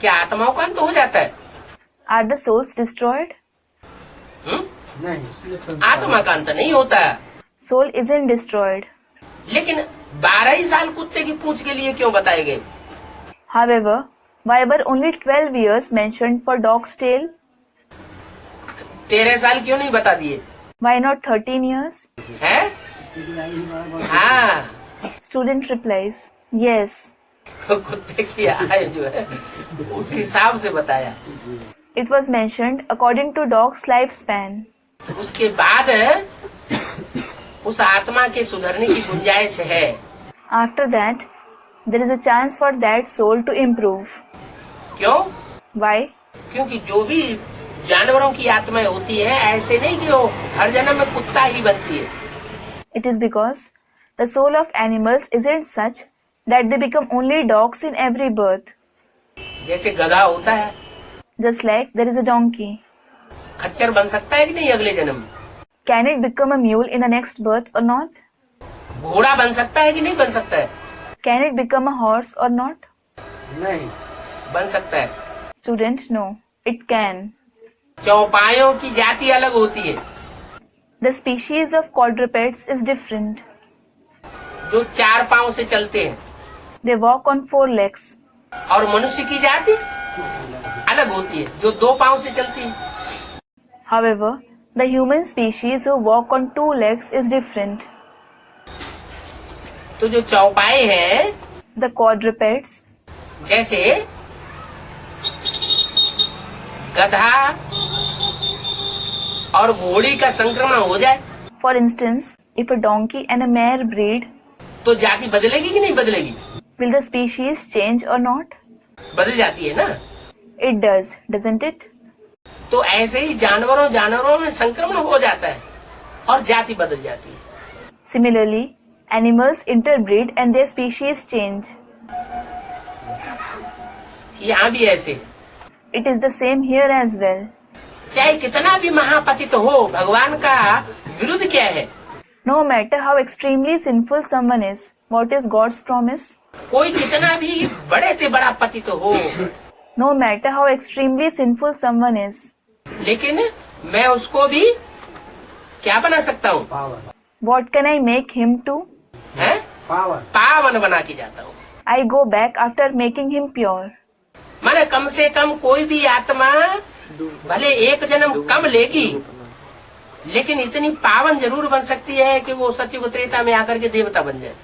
[SPEAKER 2] क्या आत्माओं का अंत हो जाता है?
[SPEAKER 1] Are the souls destroyed?
[SPEAKER 2] नहीं, आत्मा का अंत नहीं होता है।
[SPEAKER 1] Soul isn't destroyed.
[SPEAKER 2] लेकिन 12 ही साल कुत्ते की पूंछ के लिए क्यों बताए गए?
[SPEAKER 1] However, why were only 12 years mentioned for dog's tail?
[SPEAKER 2] 13 साल क्यों नहीं बता दिए?
[SPEAKER 1] Why not 13 years?
[SPEAKER 2] है? हाँ,
[SPEAKER 1] Student replies, yes.
[SPEAKER 2] कुत्ते की आय जो है उस हिसाब से बताया।
[SPEAKER 1] It was mentioned according to dog's lifespan.
[SPEAKER 2] उसके बाद उस आत्मा के सुधरने की गुंजाइश है।
[SPEAKER 1] After that, there is a chance for that soul to improve.
[SPEAKER 2] क्यों?
[SPEAKER 1] Why?
[SPEAKER 2] क्योंकि जो भी जानवरों की आत्माएं होती है ऐसे नहीं कि वो हर जन्म में कुत्ता ही बनती है।
[SPEAKER 1] It is because the soul of animals isn't such that they become only dogs in every birth.
[SPEAKER 2] जैसे गधा होता है,
[SPEAKER 1] Just like there is a donkey.
[SPEAKER 2] खच्चर बन सकता है कि नहीं अगले जन्म में?
[SPEAKER 1] Can it become a mule in the next birth or not?
[SPEAKER 2] घोड़ा बन सकता है कि नहीं बन सकता है?
[SPEAKER 1] Can it become a horse or not?
[SPEAKER 2] नहीं, बन सकता है।
[SPEAKER 1] Student, no. It can.
[SPEAKER 2] चौपायों की जाति अलग होती है।
[SPEAKER 1] The species of quadrupeds is different.
[SPEAKER 2] जो 4 पांव से चलते हैं,
[SPEAKER 1] They walk on 4 legs.
[SPEAKER 2] और मनुष्य की जाति अलग होती है जो 2 पांव से चलती है।
[SPEAKER 1] However, the human species who walk on 2 legs is different.
[SPEAKER 2] तो जो चौपाए हैं,
[SPEAKER 1] The quadrupeds,
[SPEAKER 2] जैसे गधा और घोड़ी का संक्रमण हो जाए
[SPEAKER 1] for instance, if a donkey and a mare breed,
[SPEAKER 2] तो जाति बदलेगी कि नहीं बदलेगी?
[SPEAKER 1] will the species change or not?
[SPEAKER 2] बदल जाती है ना।
[SPEAKER 1] It does, doesn't it?
[SPEAKER 2] तो ऐसे ही जानवरों में संक्रमण हो जाता है और जाति बदल जाती है।
[SPEAKER 1] Similarly, animals interbreed and their species change.
[SPEAKER 2] यहाँ भी ऐसे
[SPEAKER 1] It is the same here as well.
[SPEAKER 2] चाहे कितना भी महापतित हो, भगवान का विरुद्ध क्या है?
[SPEAKER 1] No matter how extremely sinful someone is, what is God's promise?
[SPEAKER 2] कोई कितना भी बड़े से बड़ा पतित हो,
[SPEAKER 1] No matter how extremely sinful someone is,
[SPEAKER 2] लेकिन मैं उसको भी क्या बना सकता हूँ?
[SPEAKER 1] what can I make him to?
[SPEAKER 2] है? पावन बना के जाता हूँ।
[SPEAKER 1] I go back after making him pure.
[SPEAKER 2] माने कम से कम कोई भी आत्मा भले 1 जन्म कम लेगी, लेकिन इतनी पावन जरूर बन सकती है कि वो सत्युग त्रेता में आकर के देवता बन जाए।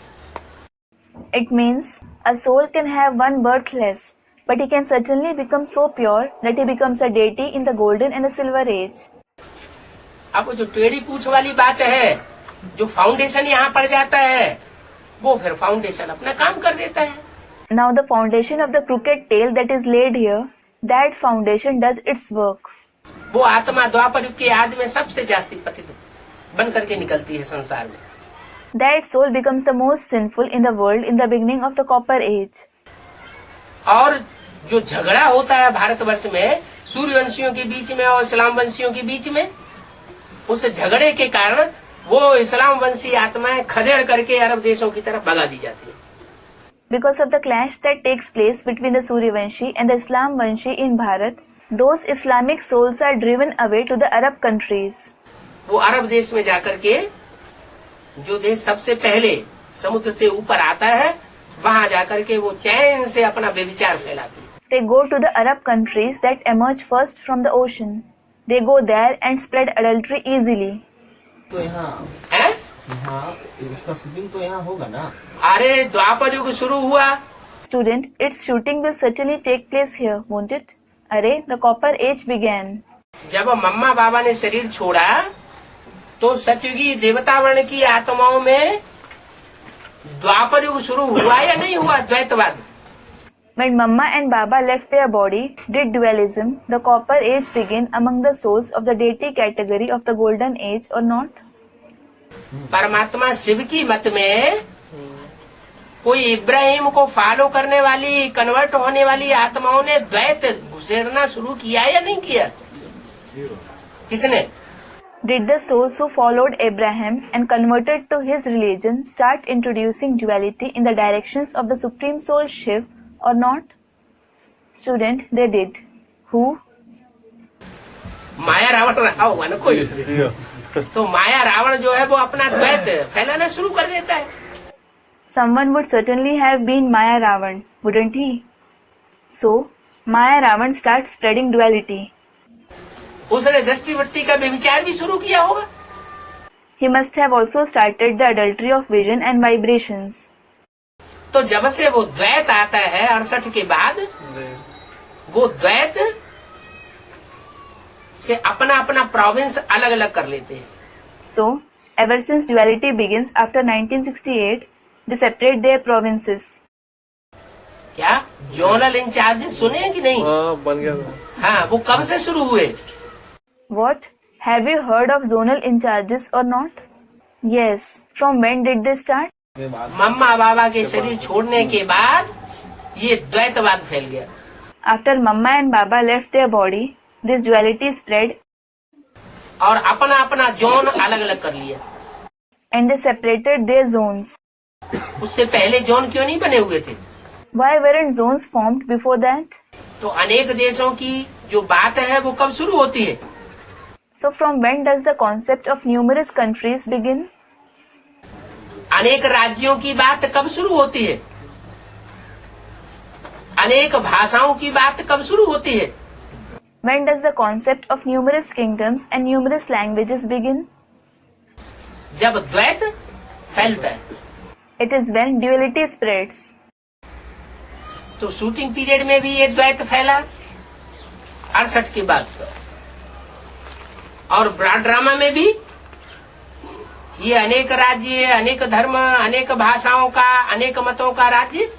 [SPEAKER 1] It means a soul can have 1 birth less, but he can certainly become so pure that he becomes a deity in the golden and the silver age.
[SPEAKER 2] अब जो टेढ़ी पूछ वाली बात है, जो फाउंडेशन यहाँ पड़ जाता है, वो फिर फाउंडेशन अपना काम कर देता है।
[SPEAKER 1] Now the foundation of the crooked tail that is laid here, that foundation does its work.
[SPEAKER 2] वो आत्मा द्वापर युग के आदि में सबसे जास्ती पतित बन करके निकलती है संसार में।
[SPEAKER 1] That soul becomes the most sinful in the world in the beginning of the copper age.
[SPEAKER 2] और जो झगड़ा होता है भारतवर्ष में सूर्यवंशियों के बीच में और इस्लाम वंशियों के बीच में, उस झगड़े के कारण वो इस्लाम वंशी आत्माएं खदेड़ करके अरब देशों की तरफ भगा दी जाती है।
[SPEAKER 1] Because of the clash that takes place between the Suryavanshi and the Islamvanshi in Bharat, those Islamic souls are driven away to the Arab countries.
[SPEAKER 2] वो अरब देश में जाकर के, जो देश सबसे पहले समुद्र से ऊपर आता है, वहां जाकर के वो चैन से अपना व्यभिचार फैलाती है।
[SPEAKER 1] They go to the Arab countries that emerge first from the ocean. They go there and spread adultery easily.
[SPEAKER 5] तो यहाँ
[SPEAKER 2] है?
[SPEAKER 5] इसका शूटिंग तो यहाँ होगा ना?
[SPEAKER 2] अरे द्वापर युग शुरू हुआ।
[SPEAKER 1] Student, its shooting will certainly take place here, won't it? Array, the Copper Age began.
[SPEAKER 2] जब मम्मा बाबा ने शरीर छोड़ा तो सतयुगी देवता वर्ण की आत्माओं में द्वापर युग शुरू हुआ या नहीं हुआ? द्वैतवाद।
[SPEAKER 1] When Mamma and Baba left their body, did dualism, the Copper Age, begin among the souls of the deity category of the Golden Age or not?
[SPEAKER 2] परमात्मा शिव की मत में कोई इब्राहिम को फॉलो करने वाली, कन्वर्ट होने वाली आत्माओं ने द्वैत घुसेड़ना शुरू किया या नहीं किया? किसने?
[SPEAKER 1] Did the souls who followed Abraham and converted to his religion start introducing duality in the directions of the Supreme Soul Shiv or not? Student, they did. Who?
[SPEAKER 2] माया रावण रहा होगा ना कोई। तो माया रावण जो है वो अपना द्वैत फैलाना शुरू कर देता है।
[SPEAKER 1] Someone would certainly have been Maya Ravan, wouldn't he? So, Maya Ravan starts spreading duality.
[SPEAKER 2] उसने दृष्टिवृत्ति का व्यभिचार भी शुरू किया होगा।
[SPEAKER 1] He must have also started the adultery of vision and vibrations.
[SPEAKER 2] तो जब से वो द्वैत आता है 68 के बाद, वो द्वैत से अपना अपना प्रोविंस अलग अलग कर लेते हैं।
[SPEAKER 1] So, ever since duality begins after 1968, they separate their provinces.
[SPEAKER 2] क्या जोनल इंचार्ज सुने हैं कि नहीं?
[SPEAKER 3] हाँ बन गया था।
[SPEAKER 2] हाँ, वो कब से शुरू हुए?
[SPEAKER 1] What? Have you heard of zonal in charges or not? Yes. From when did they start?
[SPEAKER 2] मम्मा बाबा के शरीर छोड़ने के बाद ये द्वैतवाद फैल गया।
[SPEAKER 1] After Mamma and Baba left their body, this duality spread
[SPEAKER 2] और अपना अपना जोन अलग अलग कर लिया।
[SPEAKER 1] and they separated their zones.
[SPEAKER 2] उससे पहले जोन क्यों नहीं बने हुए थे?
[SPEAKER 1] Why weren't zones formed before that?
[SPEAKER 2] तो अनेक देशों की जो बात है वो कब शुरू होती है?
[SPEAKER 1] So from when does the concept of numerous countries begin?
[SPEAKER 2] अनेक राज्यों की बात कब शुरू होती है? अनेक भाषाओं की बात कब शुरू होती है?
[SPEAKER 1] When does the concept of numerous kingdoms and numerous languages begin?
[SPEAKER 2] जब द्वैत फैलता है।
[SPEAKER 1] It is when duality spreads.
[SPEAKER 2] तो शूटिंग पीरियड में भी ये द्वैत फैला 68 के बाद, और ब्रॉड ड्रामा में भी ये अनेक राज्य, अनेक धर्म, अनेक भाषाओं का, अनेक मतों का राज्य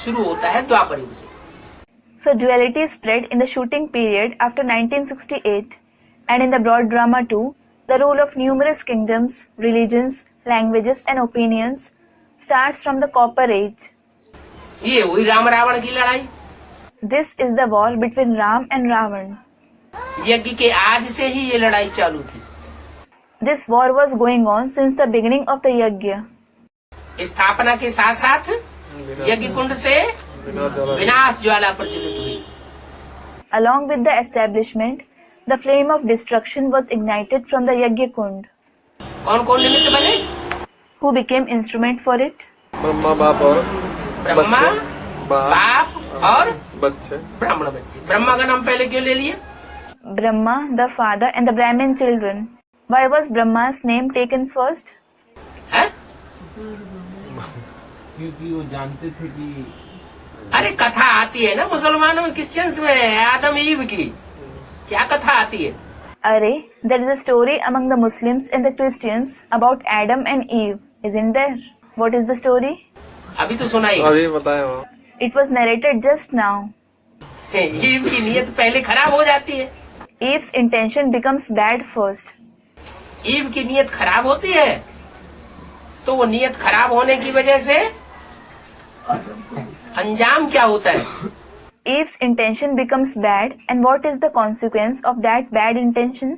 [SPEAKER 2] शुरू होता है द्वापर युग से।
[SPEAKER 1] So duality spread in the shooting period after 1968, and in the broad drama too, the rule of numerous kingdoms, religions, languages and opinions starts from the Copper Age.
[SPEAKER 2] ये हुई राम रावण की लड़ाई।
[SPEAKER 1] This is the war between Ram and Ravan.
[SPEAKER 2] यज्ञ के आज से ही ये लड़ाई चालू थी।
[SPEAKER 1] This war was going on since the beginning of the Yajna.
[SPEAKER 2] स्थापना के साथ साथ यज्ञ कुंड से विनाश ज्वाला प्रज्वलित हुई।
[SPEAKER 1] Along with the establishment, the flame of destruction was ignited from the Yajna Kund.
[SPEAKER 2] कौन कौन निमित्त बने?
[SPEAKER 1] Who became instrument for it?
[SPEAKER 3] Brahma बाप और
[SPEAKER 2] ब्रह्मा, बाप और
[SPEAKER 3] बच्चे।
[SPEAKER 2] ब्राह्मण बच्चे। ब्रह्मा का नाम पहले क्यों ले लिया?
[SPEAKER 1] Brahma, the father, and the Brahmin children. Why was Brahma's name taken first?
[SPEAKER 2] है?
[SPEAKER 5] क्योंकि वो जानते थे कि
[SPEAKER 2] अरे कथा आती है ना मुसलमानों में, क्रिश्चियंस में, आदम ईव की क्या कथा आती है?
[SPEAKER 1] Array, there is a story among the Muslims and the Christians about Adam and Eve, isn't there? What is the story?
[SPEAKER 2] अभी तो सुनाई।
[SPEAKER 3] अभी बताया वो।
[SPEAKER 1] It was narrated just now.
[SPEAKER 2] Eve की नीयत पहले खराब हो जाती है।
[SPEAKER 1] Eve's intention becomes bad first.
[SPEAKER 2] Eve की नीयत खराब होती है, तो वो नीयत खराब होने की वजह से अंजाम क्या होता है?
[SPEAKER 1] Eve's intention becomes bad, and what is the consequence of that bad intention?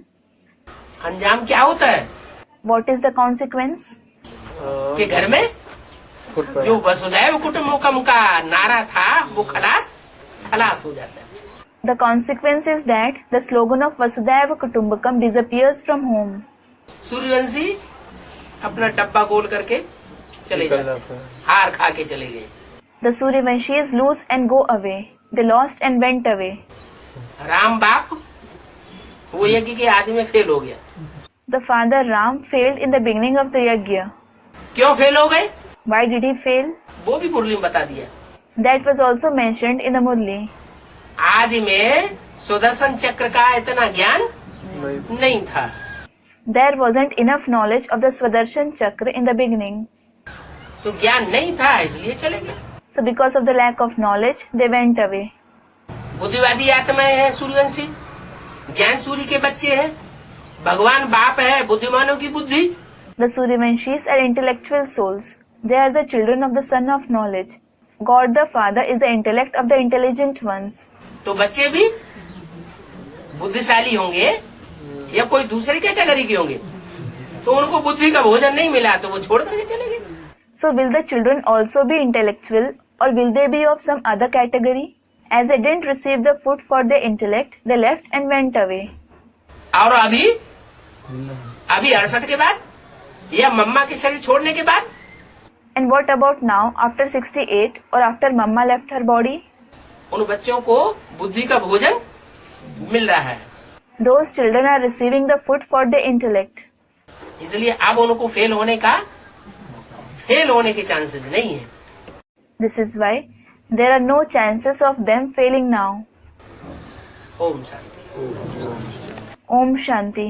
[SPEAKER 2] अंजाम क्या होता है?
[SPEAKER 1] What is the consequence?
[SPEAKER 2] कि घर में जो वसुधैव कुटुम्बकम का नारा था वो खलास हो जाता है।
[SPEAKER 1] The consequence is that the slogan of Vasudhaiva Kutumbakam disappears from home.
[SPEAKER 2] Suryavanshi अपना डब्बा गोल करके चले जाते हैं, हार खा के चले गए।
[SPEAKER 1] The Suryavanshis lose and go away. They lost and went away.
[SPEAKER 2] Ram बाप वो यज्ञ के आदि में फेल हो गया।
[SPEAKER 1] The father Ram failed in the beginning of the yajna.
[SPEAKER 2] क्यों फेल हो गए?
[SPEAKER 1] Why did he fail?
[SPEAKER 2] वो भी मुरली में बता दिया।
[SPEAKER 1] That was also mentioned in the Murli.
[SPEAKER 2] आदि में सुदर्शन चक्र का इतना ज्ञान नहीं था।
[SPEAKER 1] There wasn't enough knowledge of the Swadarshan Chakra in the beginning.
[SPEAKER 2] तो ज्ञान नहीं था इसलिए चले गए।
[SPEAKER 1] So because of the lack of knowledge, they went away.
[SPEAKER 2] बुद्धिवादी आत्माएं हैं सूर्यवंशी, ज्ञान सूर्य के बच्चे हैं। भगवान बाप है बुद्धिमानों की बुद्धि।
[SPEAKER 1] The Suryavanshis are intellectual souls. They are the children of the Son of Knowledge. God the Father is the intellect of the intelligent ones.
[SPEAKER 2] तो बच्चे भी बुद्धिशाली होंगे या कोई दूसरी कैटेगरी के होंगे, तो उनको बुद्धि का भोजन नहीं मिला तो वो छोड़ करके चले गए।
[SPEAKER 1] So will the children also be intellectual, or will they be of some other category? As they didn't receive the food for their intellect, they left and went away.
[SPEAKER 2] और अभी 68 के बाद या मम्मा के शरीर छोड़ने के बाद?
[SPEAKER 1] And what about now, after 68 or after Mama left her body?
[SPEAKER 2] उन बच्चों को बुद्धि का भोजन मिल रहा है,
[SPEAKER 1] Those children are receiving the food for their intellect.
[SPEAKER 2] इसलिए अब उनको फेल होने के चांसेस नहीं है।
[SPEAKER 1] This is why there are no chances of them failing now.
[SPEAKER 2] Om Shanti.
[SPEAKER 1] Om Shanti.